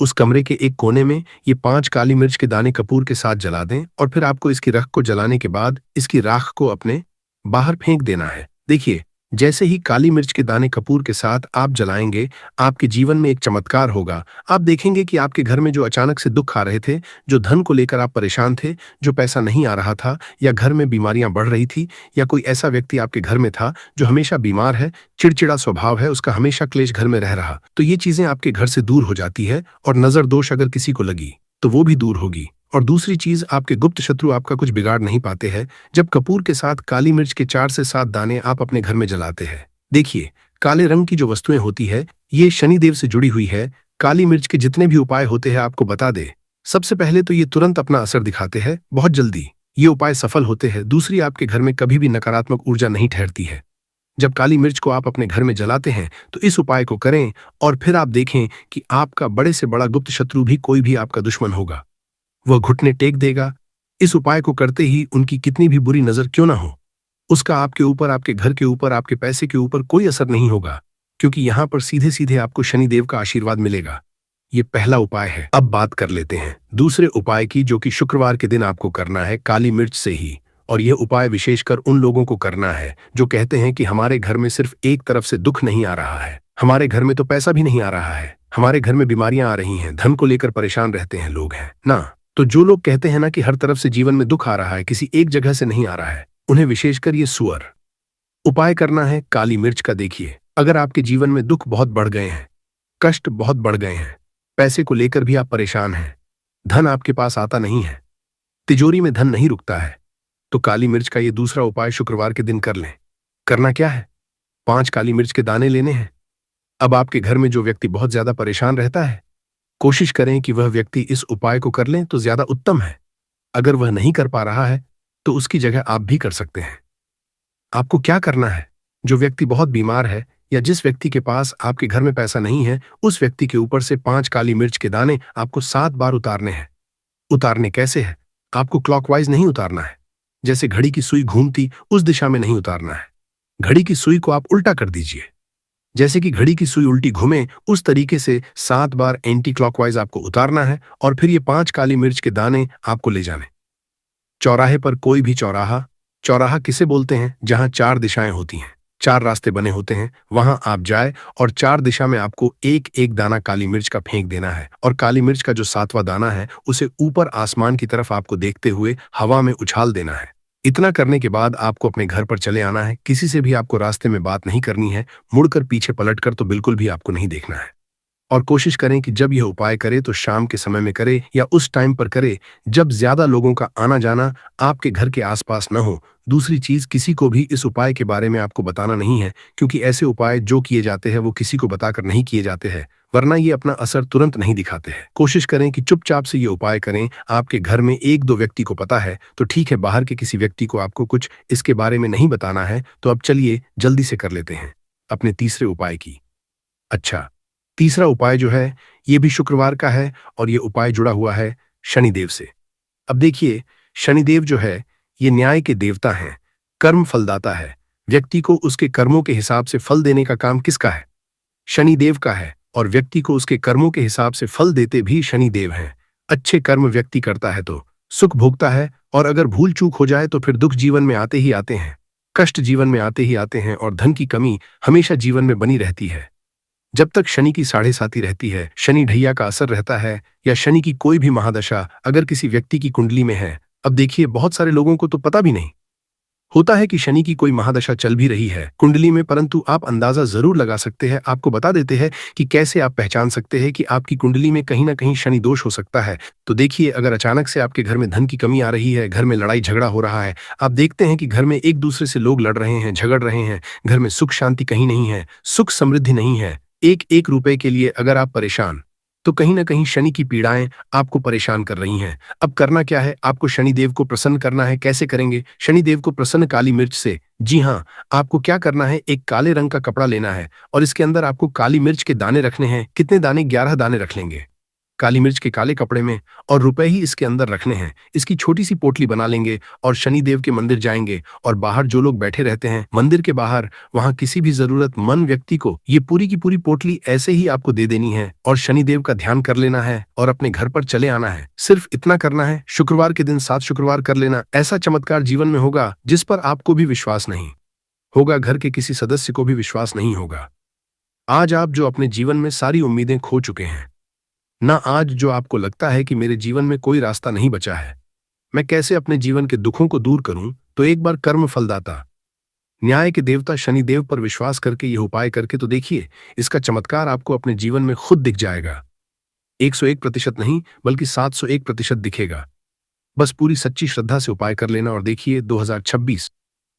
उस कमरे के एक कोने में ये 5 काली मिर्च के दाने कपूर के साथ जला दें, और फिर आपको इसकी राख को जलाने के बाद इसकी राख को अपने बाहर फेंक देना है। देखिए, जैसे ही काली मिर्च के दाने कपूर के साथ आप जलाएंगे, आपके जीवन में एक चमत्कार होगा। आप देखेंगे कि आपके घर में जो अचानक से दुख आ रहे थे, जो धन को लेकर आप परेशान थे, जो पैसा नहीं आ रहा था, या घर में बीमारियां बढ़ रही थी, या कोई ऐसा व्यक्ति आपके घर में था जो हमेशा बीमार है, चिड़चिड़ा स्वभाव है, उसका हमेशा क्लेश घर में रह रहा, तो ये चीजें आपके घर से दूर हो जाती है। और नजर दोष अगर किसी को लगी तो वो भी दूर होगी। और दूसरी चीज, आपके गुप्त शत्रु आपका कुछ बिगाड़ नहीं पाते हैं जब कपूर के साथ काली मिर्च के 4 से 7 दाने आप अपने घर में जलाते हैं। देखिए, काले रंग की जो वस्तुएं होती है, ये शनिदेव से जुड़ी हुई है। काली मिर्च के जितने भी उपाय होते हैं आपको बता दे, सबसे पहले तो ये तुरंत अपना असर दिखाते हैं, बहुत जल्दी ये उपाय सफल होते हैं। दूसरी, आपके घर में कभी भी नकारात्मक ऊर्जा नहीं ठहरती है। जब काली मिर्च को आप अपने घर में जलाते हैं तो इस उपाय को करें, और फिर आप देखें कि आपका बड़े से बड़ा गुप्त शत्रु भी, कोई भी आपका दुश्मन होगा, वह घुटने टेक देगा। इस उपाय को करते ही उनकी कितनी भी बुरी नजर क्यों ना हो, उसका आपके ऊपर, आपके घर के ऊपर, आपके पैसे के ऊपर कोई असर नहीं होगा, क्योंकि यहां पर सीधे सीधे आपको शनिदेव का आशीर्वाद मिलेगा। ये पहला उपाय है। अब बात कर लेते हैं दूसरे उपाय की, जो कि शुक्रवार के दिन आपको करना है काली मिर्च से ही। और यह उपाय विशेषकर उन लोगों को करना है जो कहते हैं कि हमारे घर में सिर्फ एक तरफ से दुख नहीं आ रहा है, हमारे घर में तो पैसा भी नहीं आ रहा है, हमारे घर में बीमारियां आ रही हैं, धन को लेकर परेशान रहते हैं लोग हैं ना। तो जो लोग कहते हैं ना कि हर तरफ से जीवन में दुख आ रहा है, किसी एक जगह से नहीं आ रहा है, उन्हें विशेषकर ये सुअर उपाय करना है काली मिर्च का। देखिए, अगर आपके जीवन में दुख बहुत बढ़ गए हैं, कष्ट बहुत बढ़ गए हैं, पैसे को लेकर भी आप परेशान हैं, धन आपके पास आता नहीं है, तिजोरी में धन नहीं रुकता है तो काली मिर्च का ये दूसरा उपाय शुक्रवार के दिन कर लें। करना क्या है? 5 काली मिर्च के दाने लेने हैं। अब आपके घर में जो व्यक्ति बहुत ज्यादा परेशान रहता है, कोशिश करें कि वह व्यक्ति इस उपाय को कर लें तो ज्यादा उत्तम है। अगर वह नहीं कर पा रहा है तो उसकी जगह आप भी कर सकते हैं। आपको क्या करना है? जो व्यक्ति बहुत बीमार है या जिस व्यक्ति के पास आपके घर में पैसा नहीं है, उस व्यक्ति के ऊपर से 5 काली मिर्च के दाने आपको 7 बार उतारने हैं। उतारने कैसे है? आपको क्लॉकवाइज नहीं उतारना है। जैसे घड़ी की सुई घूमती उस दिशा में नहीं उतारना है। घड़ी की सुई को आप उल्टा कर दीजिए। जैसे कि घड़ी की सुई उल्टी घूमे उस तरीके से 7 बार एंटी क्लॉकवाइज आपको उतारना है और फिर ये 5 काली मिर्च के दाने आपको ले जाने। चौराहे पर कोई भी चौराहा, चौराहा किसे बोलते हैं? जहां 4 दिशाएं होती हैं, 4 रास्ते बने होते हैं, वहां आप जाए और 4 दिशा में आपको एक एक दाना काली मिर्च का फेंक देना है और काली मिर्च का जो 7वां दाना है उसे ऊपर आसमान की तरफ आपको देखते हुए हवा में उछाल देना है। इतना करने के बाद आपको अपने घर पर चले आना है। किसी से भी आपको रास्ते में बात नहीं करनी है, मुड़कर पीछे पलटकर तो बिल्कुल भी आपको नहीं देखना है। और कोशिश करें कि जब यह उपाय करे तो शाम के समय में करे या उस टाइम पर करे जब ज्यादा लोगों का आना जाना आपके घर के आसपास न हो। दूसरी चीज, किसी को भी इस उपाय के बारे में आपको बताना नहीं है, क्योंकि ऐसे उपाय जो किए जाते हैं वो किसी को बताकर नहीं किए जाते हैं, वरना ये अपना असर तुरंत नहीं दिखाते हैं। कोशिश करें कि चुपचाप से ये उपाय करें। आपके घर में 1-2 व्यक्ति को पता है तो ठीक है, बाहर के किसी व्यक्ति को आपको कुछ इसके बारे में नहीं बताना है। तो अब चलिए जल्दी से कर लेते हैं अपने तीसरे उपाय की। अच्छा, तीसरा उपाय जो है ये भी शुक्रवार का है और ये उपाय जुड़ा हुआ है शनिदेव से। अब देखिए, शनिदेव जो है ये न्याय के देवता हैं, कर्म फलदाता है। व्यक्ति को उसके कर्मों के हिसाब से फल देने का काम किसका है? शनिदेव का है। और व्यक्ति को उसके कर्मों के हिसाब से फल देते भी शनिदेव हैं। अच्छे कर्म व्यक्ति करता है तो सुख भोगता है, और अगर भूल चूक हो जाए तो फिर दुख जीवन में आते ही आते हैं, कष्ट जीवन में आते ही आते हैं और धन की कमी हमेशा जीवन में बनी रहती है। जब तक शनि की साढ़े साती रहती है, शनि ढैया का असर रहता है, या शनि की कोई भी महादशा अगर किसी व्यक्ति की कुंडली में है। अब देखिए, बहुत सारे लोगों को तो पता भी नहीं होता है कि शनि की कोई महादशा चल भी रही है कुंडली में, परंतु आप अंदाजा जरूर लगा सकते हैं। आपको बता देते हैं कि कैसे आप पहचान सकते हैं कि आपकी कुंडली में कहीं ना कहीं शनि दोष हो सकता है। तो देखिए, अगर अचानक से आपके घर में धन की कमी आ रही है, घर में लड़ाई झगड़ा हो रहा है, आप देखते हैं कि घर में एक दूसरे से लोग लड़ रहे हैं, झगड़ रहे हैं, घर में सुख शांति कहीं नहीं है, सुख समृद्धि नहीं है, एक एक रुपए के लिए अगर आप परेशान, तो कहीं ना कहीं शनि की पीड़ाएं आपको परेशान कर रही हैं। अब करना क्या है? आपको शनिदेव को प्रसन्न करना है। कैसे करेंगे शनिदेव को प्रसन्न? काली मिर्च से। जी हाँ, आपको क्या करना है, एक काले रंग का कपड़ा लेना है और इसके अंदर आपको काली मिर्च के दाने रखने हैं। कितने दाने? 11 दाने रख लेंगे काली मिर्च के काले कपड़े में, और रुपए ही इसके अंदर रखने हैं। इसकी छोटी सी पोटली बना लेंगे और शनिदेव के मंदिर जाएंगे, और बाहर जो लोग बैठे रहते हैं मंदिर के बाहर, वहां किसी भी जरूरतमंद व्यक्ति को ये पूरी की पूरी पोटली ऐसे ही आपको दे देनी है और शनिदेव का ध्यान कर लेना है और अपने घर पर चले आना है। सिर्फ इतना करना है। शुक्रवार के दिन 7 शुक्रवार कर लेना। ऐसा चमत्कार जीवन में होगा जिस पर आपको भी विश्वास नहीं होगा, घर के किसी सदस्य को भी विश्वास नहीं होगा। आज आप जो अपने जीवन में सारी उम्मीदें खो चुके हैं ना, आज जो आपको लगता है कि मेरे जीवन में कोई रास्ता नहीं बचा है, मैं कैसे अपने जीवन के दुखों को दूर करूं, तो एक बार कर्म फलदाता न्याय के देवता शनिदेव पर विश्वास करके यह उपाय करके तो देखिए, इसका चमत्कार आपको अपने जीवन में खुद दिख जाएगा। 101% नहीं बल्कि 701% दिखेगा। बस पूरी सच्ची श्रद्धा से उपाय कर लेना और देखिए 2026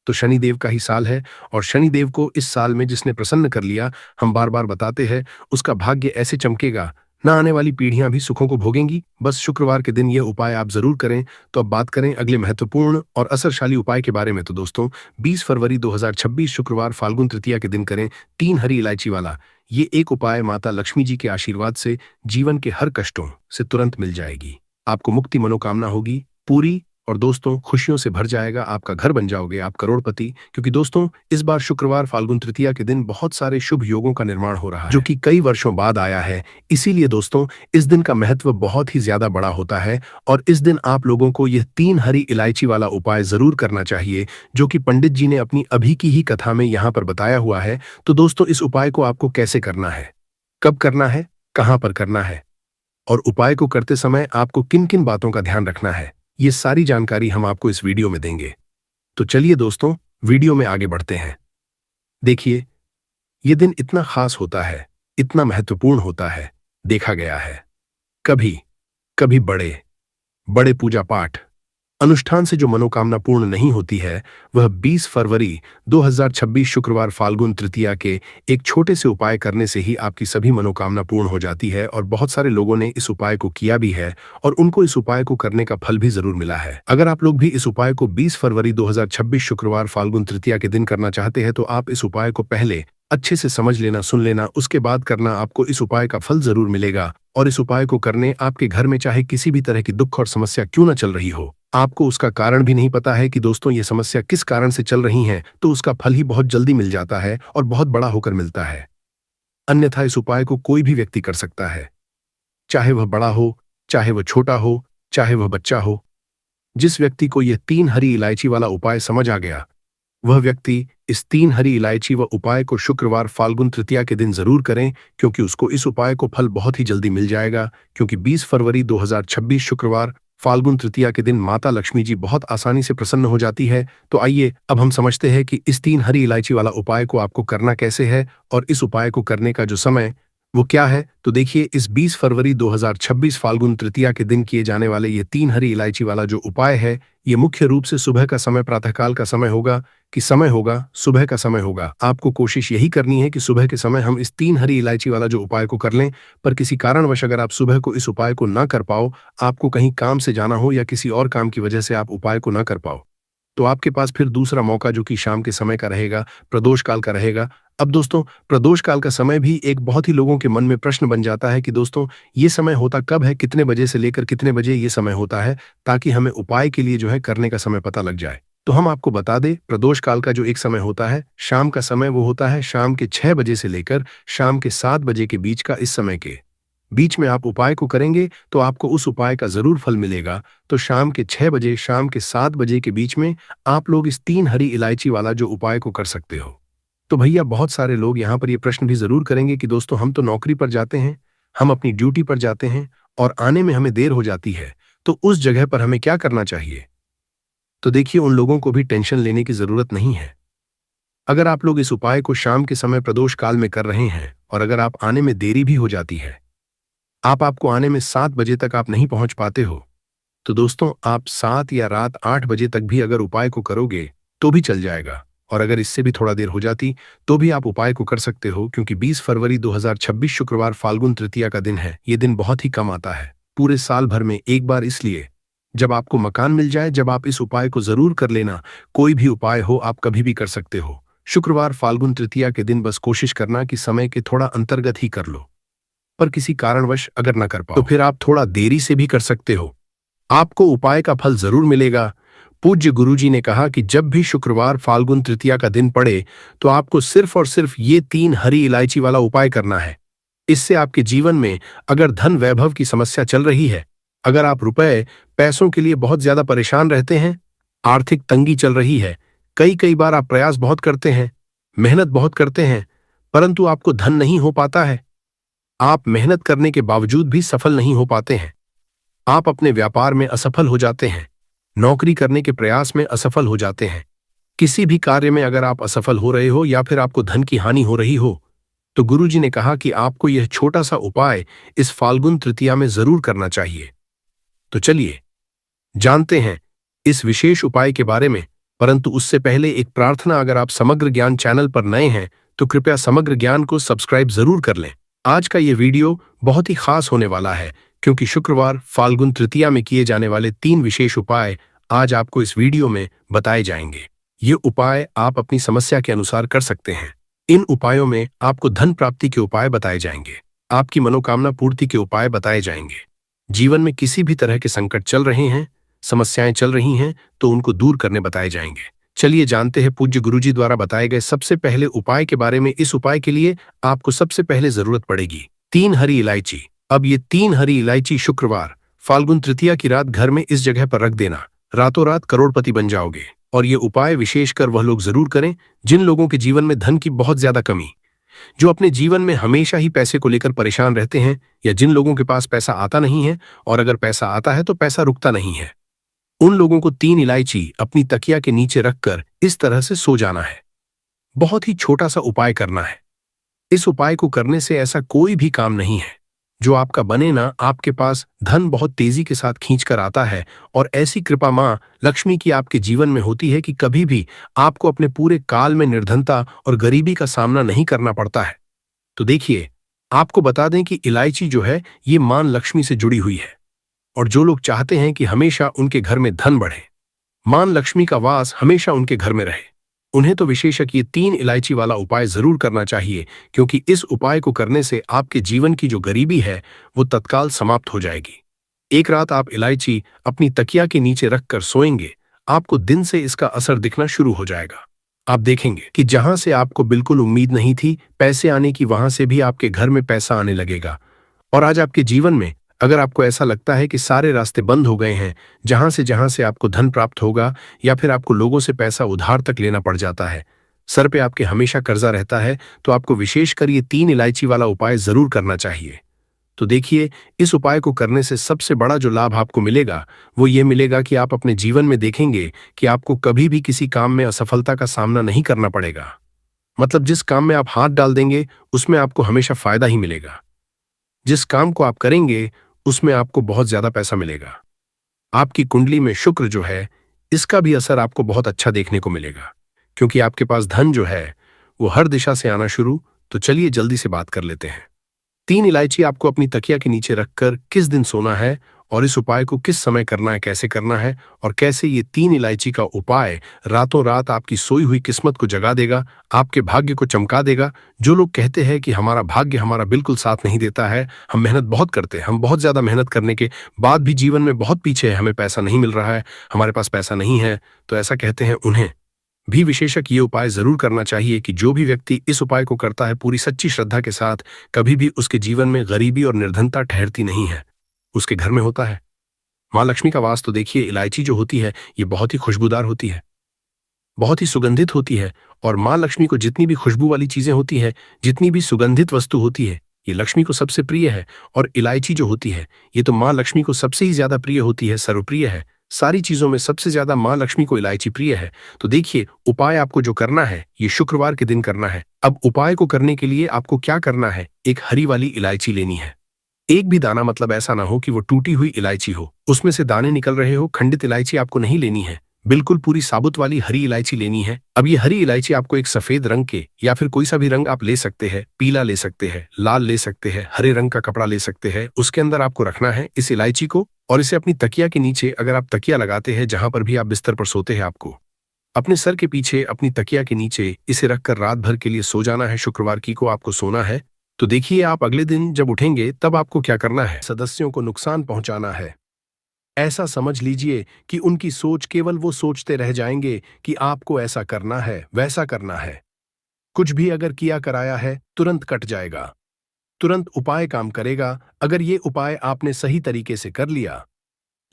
तो शनिदेव का ही साल है, और शनिदेव को इस साल में जिसने प्रसन्न कर लिया, हम बार बार बताते हैं, उसका भाग्य ऐसे चमकेगा, ना आने वाली पीढ़ियां भी सुखों को भोगेंगी। बस शुक्रवार के दिन यह उपाय आप जरूर करें। तो अब बात करें अगले महत्वपूर्ण और असरशाली उपाय के बारे में। तो दोस्तों, 20 फरवरी 2026 शुक्रवार फाल्गुन तृतीया के दिन करें 3 हरी इलायची वाला ये एक उपाय। माता लक्ष्मी जी के आशीर्वाद से जीवन के हर कष्टों से तुरंत मिल जाएगी। आपको मुक्ति मनोकामना होगी पूरी, और दोस्तों खुशियों से भर जाएगा, आपका घर बन जाओगे, आप करोड़पति। क्योंकि दोस्तों, इस बार शुक्रवार फाल्गुन तृतीया के दिन बहुत सारे शुभ योगों का निर्माण हो रहा है, जो कि कई वर्षों बाद आया है। इसीलिए दोस्तों, इस दिन का महत्व बहुत ही ज्यादा बड़ा होता है, और इस दिन आप लोगों को यह 3 हरी इलायची वाला उपाय जरूर करना चाहिए, जो कि पंडित जी ने अपनी अभी की ही कथा में यहाँ पर बताया हुआ है। तो दोस्तों, इस उपाय को आपको कैसे करना है, कब करना है, कहाँ पर करना है, और उपाय को करते समय आपको किन किन बातों का ध्यान रखना है, ये सारी जानकारी हम आपको इस वीडियो में देंगे। तो चलिए दोस्तों, वीडियो में आगे बढ़ते हैं। देखिए, ये दिन इतना खास होता है, इतना महत्वपूर्ण होता है, देखा गया है कभी कभी बड़े बड़े पूजा पाठ अनुष्ठान से जो मनोकामना पूर्ण नहीं होती है वह 20 फरवरी 2026 शुक्रवार फाल्गुन तृतीया के एक छोटे से उपाय करने से ही आपकी सभी मनोकामना पूर्ण हो जाती है। और बहुत सारे लोगों ने इस उपाय को किया भी है और उनको इस उपाय को करने का फल भी जरूर मिला है। अगर आप लोग भी इस उपाय को 20 फरवरी 2026 शुक्रवार फाल्गुन तृतीया के दिन करना चाहते हैं तो आप इस उपाय को पहले अच्छे से समझ लेना, सुन लेना, उसके बाद करना। आपको इस उपाय का फल जरूर मिलेगा। और इस उपाय को करने आपके घर में चाहे किसी भी तरह की दुख और समस्या क्यों न चल रही हो, आपको उसका कारण भी नहीं पता है कि दोस्तों ये समस्या किस कारण से चल रही है, तो उसका फल ही बहुत जल्दी मिल जाता है और बहुत बड़ा होकर मिलता है। अन्यथा इस उपाय को कोई भी व्यक्ति कर सकता है, चाहे वह बड़ा हो, चाहे वह छोटा हो, चाहे वह बच्चा हो। जिस व्यक्ति को यह 3 हरी इलायची वाला उपाय समझ आ गया, वह व्यक्ति इस 3 हरी इलायची व उपाय को शुक्रवार फाल्गुन तृतीया के दिन जरूर करें, क्योंकि उसको इस उपाय को फल बहुत ही जल्दी मिल जाएगा। क्योंकि 20 फरवरी 2026 शुक्रवार फाल्गुन तृतीया के दिन माता लक्ष्मी जी बहुत आसानी से प्रसन्न हो जाती है। तो आइए अब हम समझते हैं कि इस 3 हरी इलायची वाला उपाय को आपको करना कैसे है और इस उपाय को करने का जो समय वो क्या है। तो देखिए, इस 20 फरवरी 2026 फाल्गुन तृतीया के दिन किए जाने वाले ये 3 हरी इलायची वाला जो उपाय है, ये मुख्य रूप से सुबह का समय, प्रातःकाल का समय होगा कि समय होगा, सुबह का समय होगा। आपको कोशिश यही करनी है कि सुबह के समय हम इस 3 हरी इलायची वाला जो उपाय को कर लें। पर किसी कारणवश अगर आप सुबह को इस उपाय को ना कर पाओ, आपको कहीं काम से जाना हो या किसी और काम की वजह से आप उपाय को ना कर पाओ, तो आपके पास फिर दूसरा मौका जो कि शाम के समय का रहेगा, प्रदोष काल का रहेगा। अब दोस्तों, प्रदोष काल का समय भी एक बहुत ही लोगों के मन में प्रश्न बन जाता है कि दोस्तों ये समय होता कब है, कितने बजे से लेकर कितने बजे ये समय होता है, ताकि हमें उपाय के लिए जो है करने का समय पता लग जाए। तो हम आपको बता दें, प्रदोष काल का जो एक समय होता है शाम का समय, वो होता है शाम के 6 बजे से लेकर शाम के 7 बजे के बीच का। इस समय के बीच में आप उपाय को करेंगे तो आपको उस उपाय का जरूर फल मिलेगा। तो शाम के 6 बजे, शाम के 7 बजे के बीच में आप लोग इस 3 हरी इलायची वाला जो उपाय को कर सकते हो। तो भैया बहुत सारे लोग यहाँ पर ये प्रश्न भी जरूर करेंगे कि दोस्तों हम तो नौकरी पर जाते हैं, हम अपनी ड्यूटी पर जाते हैं और आने में हमें देर हो जाती है, तो उस जगह पर हमें क्या करना चाहिए। तो देखिए, उन लोगों को भी टेंशन लेने की जरूरत नहीं है। अगर आप लोग इस उपाय को शाम के समय प्रदोष काल में कर रहे हैं और अगर आप आने में देरी भी हो जाती है, आपको आने में 7 बजे तक आप नहीं पहुंच पाते हो, तो दोस्तों आप 7 या रात 8 बजे तक भी अगर उपाय को करोगे तो भी चल जाएगा। और अगर इससे भी थोड़ा देर हो जाती तो भी आप उपाय को कर सकते हो, क्योंकि 20 फरवरी 2026 शुक्रवार फाल्गुन तृतीया का दिन है। ये दिन बहुत ही कम आता है पूरे साल भर में एक बार, इसलिए जब आपको मकान मिल जाए, जब आप इस उपाय को जरूर कर लेना। कोई भी उपाय हो आप कभी भी कर सकते हो। शुक्रवार फाल्गुन तृतीया के दिन बस कोशिश करना कि समय के थोड़ा अंतर्गत ही कर लो। पर किसी कारणवश अगर न कर पाओ तो फिर आप थोड़ा देरी से भी कर सकते हो, आपको उपाय का फल जरूर मिलेगा। पूज्य गुरुजी ने कहा कि जब भी शुक्रवार फाल्गुन तृतीया का दिन पड़े तो आपको सिर्फ और सिर्फ ये 3 हरी इलायची वाला उपाय करना है। इससे आपके जीवन में अगर धन वैभव की समस्या चल रही है, अगर आप रुपए पैसों के लिए बहुत ज्यादा परेशान रहते हैं, आर्थिक तंगी चल रही है, कई बार आप प्रयास बहुत करते हैं, मेहनत बहुत करते हैं, परंतु आपको धन नहीं हो पाता है, आप मेहनत करने के बावजूद भी सफल नहीं हो पाते हैं, आप अपने व्यापार में असफल हो जाते हैं, नौकरी करने के प्रयास में असफल हो जाते हैं, किसी भी कार्य में अगर आप असफल हो रहे हो या फिर आपको धन की हानि हो रही हो, तो गुरुजी ने कहा कि आपको यह छोटा सा उपाय इस फाल्गुन तृतीया में जरूर करना चाहिए। तो चलिए जानते हैं इस विशेष उपाय के बारे में, परंतु उससे पहले एक प्रार्थना, अगर आप समग्र ज्ञान चैनल पर नए हैं तो कृपया समग्र ज्ञान को सब्सक्राइब जरूर कर लें। आज का ये वीडियो बहुत ही खास होने वाला है, क्योंकि शुक्रवार फाल्गुन तृतीया में किए जाने वाले 3 विशेष उपाय आज आपको इस वीडियो में बताए जाएंगे। ये उपाय आप अपनी समस्या के अनुसार कर सकते हैं। इन उपायों में आपको धन प्राप्ति के उपाय बताए जाएंगे, आपकी मनोकामना पूर्ति के उपाय बताए जाएंगे। जीवन में किसी भी तरह के संकट चल रहे हैं, समस्याएं चल रही हैं, तो उनको दूर करने बताए जाएंगे। चलिए जानते हैं पूज्य गुरुजी द्वारा बताए गए सबसे पहले उपाय के बारे में। इस उपाय के लिए आपको सबसे पहले जरूरत पड़ेगी 3 हरी इलायची। अब ये 3 हरी इलायची शुक्रवार फाल्गुन तृतीया की रात घर में इस जगह पर रख देना, रातों रात करोड़पति बन जाओगे। और ये उपाय विशेषकर वह लोग जरूर करें जिन लोगों के जीवन में धन की बहुत ज्यादा कमी, जो अपने जीवन में हमेशा ही पैसे को लेकर परेशान रहते हैं, या जिन लोगों के पास पैसा आता नहीं है और अगर पैसा आता है तो पैसा रुकता नहीं है। उन लोगों को 3 इलायची अपनी तकिया के नीचे रखकर इस तरह से सो जाना है। बहुत ही छोटा सा उपाय करना है। इस उपाय को करने से ऐसा कोई भी काम नहीं है जो आपका बने ना, आपके पास धन बहुत तेजी के साथ खींच कर आता है। और ऐसी कृपा माँ लक्ष्मी की आपके जीवन में होती है कि कभी भी आपको अपने पूरे काल में निर्धनता और गरीबी का सामना नहीं करना पड़ता है। तो देखिए, आपको बता दें कि इलायची जो है ये मां लक्ष्मी से जुड़ी हुई है। और जो लोग चाहते हैं कि हमेशा उनके घर में धन बढ़े, मां लक्ष्मी का वास हमेशा उनके घर में रहे, उन्हें तो विशेषक ये 3 इलायची वाला उपाय जरूर करना चाहिए, क्योंकि इस उपाय को करने से आपके जीवन की जो गरीबी है वो तत्काल समाप्त हो जाएगी। एक रात आप इलायची अपनी तकिया के नीचे रखकर सोएंगे, आपको दिन से इसका असर दिखना शुरू हो जाएगा। आप देखेंगे कि जहां से आपको बिल्कुल उम्मीद नहीं थी पैसे आने की, वहां से भी आपके घर में पैसा आने लगेगा। और आज आपके जीवन में अगर आपको ऐसा लगता है कि सारे रास्ते बंद हो गए हैं, जहां से आपको धन प्राप्त होगा, या फिर आपको लोगों से पैसा उधार तक लेना पड़ जाता है, सर पे आपके हमेशा कर्जा रहता है, तो आपको विशेषकर ये 3 इलायची वाला उपाय जरूर करना चाहिए। तो देखिए, इस उपाय को करने से सबसे बड़ा जो लाभ आपको मिलेगा वो ये मिलेगा कि आप अपने जीवन में देखेंगे कि आपको कभी भी किसी काम में असफलता का सामना नहीं करना पड़ेगा। मतलब जिस काम में आप हाथ डाल देंगे उसमें आपको हमेशा फायदा ही मिलेगा। जिस काम को आप करेंगे उसमें आपको बहुत ज्यादा पैसा मिलेगा। आपकी कुंडली में शुक्र जो है इसका भी असर आपको बहुत अच्छा देखने को मिलेगा, क्योंकि आपके पास धन जो है वो हर दिशा से आना शुरू। तो चलिए जल्दी से बात कर लेते हैं। 3 इलायची आपको अपनी तकिया के नीचे रखकर किस दिन सोना है, और इस उपाय को किस समय करना है, कैसे करना है, और कैसे ये 3 इलायची का उपाय रातों रात आपकी सोई हुई किस्मत को जगा देगा, आपके भाग्य को चमका देगा। जो लोग कहते हैं कि हमारा भाग्य हमारा बिल्कुल साथ नहीं देता है, हम मेहनत बहुत करते हैं, हम बहुत ज्यादा मेहनत करने के बाद भी जीवन में बहुत पीछे है, हमें पैसा नहीं मिल रहा है, हमारे पास पैसा नहीं है, तो ऐसा कहते हैं, उन्हें भी विशेषक ये उपाय जरूर करना चाहिए कि जो भी व्यक्ति इस उपाय को करता है पूरी सच्ची श्रद्धा के साथ, कभी भी उसके जीवन में गरीबी और निर्धनता ठहरती नहीं है, उसके घर में होता है मां लक्ष्मी का वास। तो देखिए, इलायची जो होती है ये बहुत ही खुशबूदार होती है, बहुत ही सुगंधित होती है। और मां लक्ष्मी को जितनी भी खुशबू वाली चीजें होती है, जितनी भी सुगंधित वस्तु होती है, ये लक्ष्मी को सबसे प्रिय है। और इलायची जो होती है ये तो मां लक्ष्मी को सबसे ही ज्यादा प्रिय होती है, सर्वप्रिय है। सारी चीजों में सबसे ज्यादा मां लक्ष्मी को इलायची प्रिय है। तो देखिए, उपाय आपको जो करना है ये शुक्रवार के दिन करना है। अब उपाय को करने के लिए आपको क्या करना है, एक हरी वाली इलायची लेनी है। एक भी दाना, मतलब ऐसा ना हो कि वो टूटी हुई इलायची हो, उसमें से दाने निकल रहे हो, खंडित इलायची आपको नहीं लेनी है, बिल्कुल पूरी साबुत वाली हरी इलायची लेनी है। अब ये हरी इलायची आपको एक सफेद रंग के, या फिर कोई सा भी रंग आप ले सकते हैं, पीला ले सकते हैं, लाल ले सकते हैं, हरे रंग का कपड़ा ले सकते हैं, उसके अंदर आपको रखना है इस इलायची को। और इसे अपनी तकिया के नीचे, अगर आप तकिया लगाते हैं जहां पर भी आप बिस्तर पर सोते हैं, आपको अपने सर के पीछे अपनी तकिया के नीचे इसे रखकर रात भर के लिए सो जाना है। शुक्रवार की को आपको सोना है। तो देखिए, आप अगले दिन जब उठेंगे तब आपको क्या करना है, सदस्यों को नुकसान पहुंचाना है। ऐसा समझ लीजिए कि उनकी सोच, केवल वो सोचते रह जाएंगे कि आपको ऐसा करना है, वैसा करना है। कुछ भी अगर किया कराया है तुरंत कट जाएगा, तुरंत उपाय काम करेगा अगर ये उपाय आपने सही तरीके से कर लिया।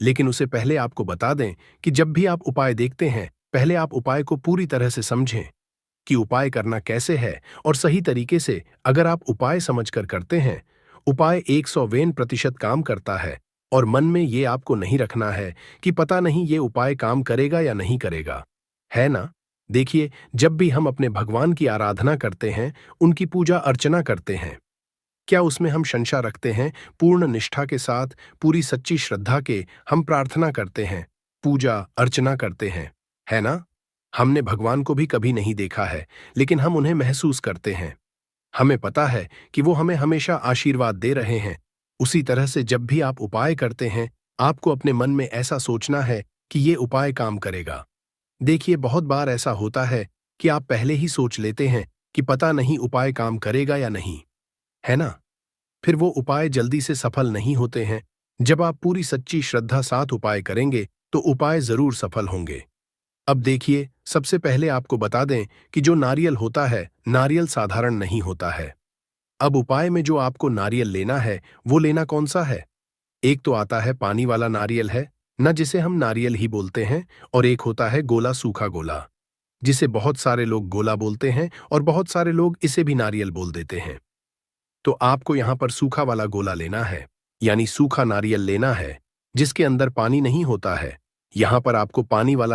लेकिन उसे पहले आपको बता दें कि जब भी आप उपाय देखते हैं, पहले आप उपाय को पूरी तरह से समझें कि उपाय करना कैसे है। और सही तरीके से अगर आप उपाय समझकर करते हैं, उपाय 100% काम करता है। और मन में ये आपको नहीं रखना है कि पता नहीं ये उपाय काम करेगा या नहीं करेगा, है ना। देखिए, जब भी हम अपने भगवान की आराधना करते हैं, उनकी पूजा अर्चना करते हैं, क्या उसमें हम शंका रखते हैं? पूर्ण निष्ठा के साथ, पूरी सच्ची श्रद्धा के हम प्रार्थना करते हैं, पूजा अर्चना करते हैं, है ना। हमने भगवान को भी कभी नहीं देखा है, लेकिन हम उन्हें महसूस करते हैं। हमें पता है कि वो हमें हमेशा आशीर्वाद दे रहे हैं। उसी तरह से जब भी आप उपाय करते हैं, आपको अपने मन में ऐसा सोचना है कि ये उपाय काम करेगा। देखिए, बहुत बार ऐसा होता है कि आप पहले ही सोच लेते हैं कि पता नहीं उपाय काम करेगा या नहीं, है ना। फिर वो उपाय जल्दी से सफल नहीं होते हैं। जब आप पूरी सच्ची श्रद्धा साथ उपाय करेंगे तो उपाय जरूर सफल होंगे। अब देखिए, सबसे पहले आपको बता दें कि जो नारियल होता है, नारियल साधारण नहीं होता है। अब उपाय में जो आपको नारियल लेना है, वो लेना कौन सा है? एक तो आता है पानी वाला नारियल है न, जिसे हम नारियल ही बोलते हैं। और एक होता है गोला, सूखा गोला, जिसे बहुत सारे लोग गोला बोलते हैं और बहुत सारे लोग इसे भी नारियल बोल देते हैं। तो आपको यहाँ पर सूखा वाला गोला लेना है, यानी सूखा नारियल लेना है, जिसके अंदर पानी नहीं होता है। यहाँ पर आपको पानी वाला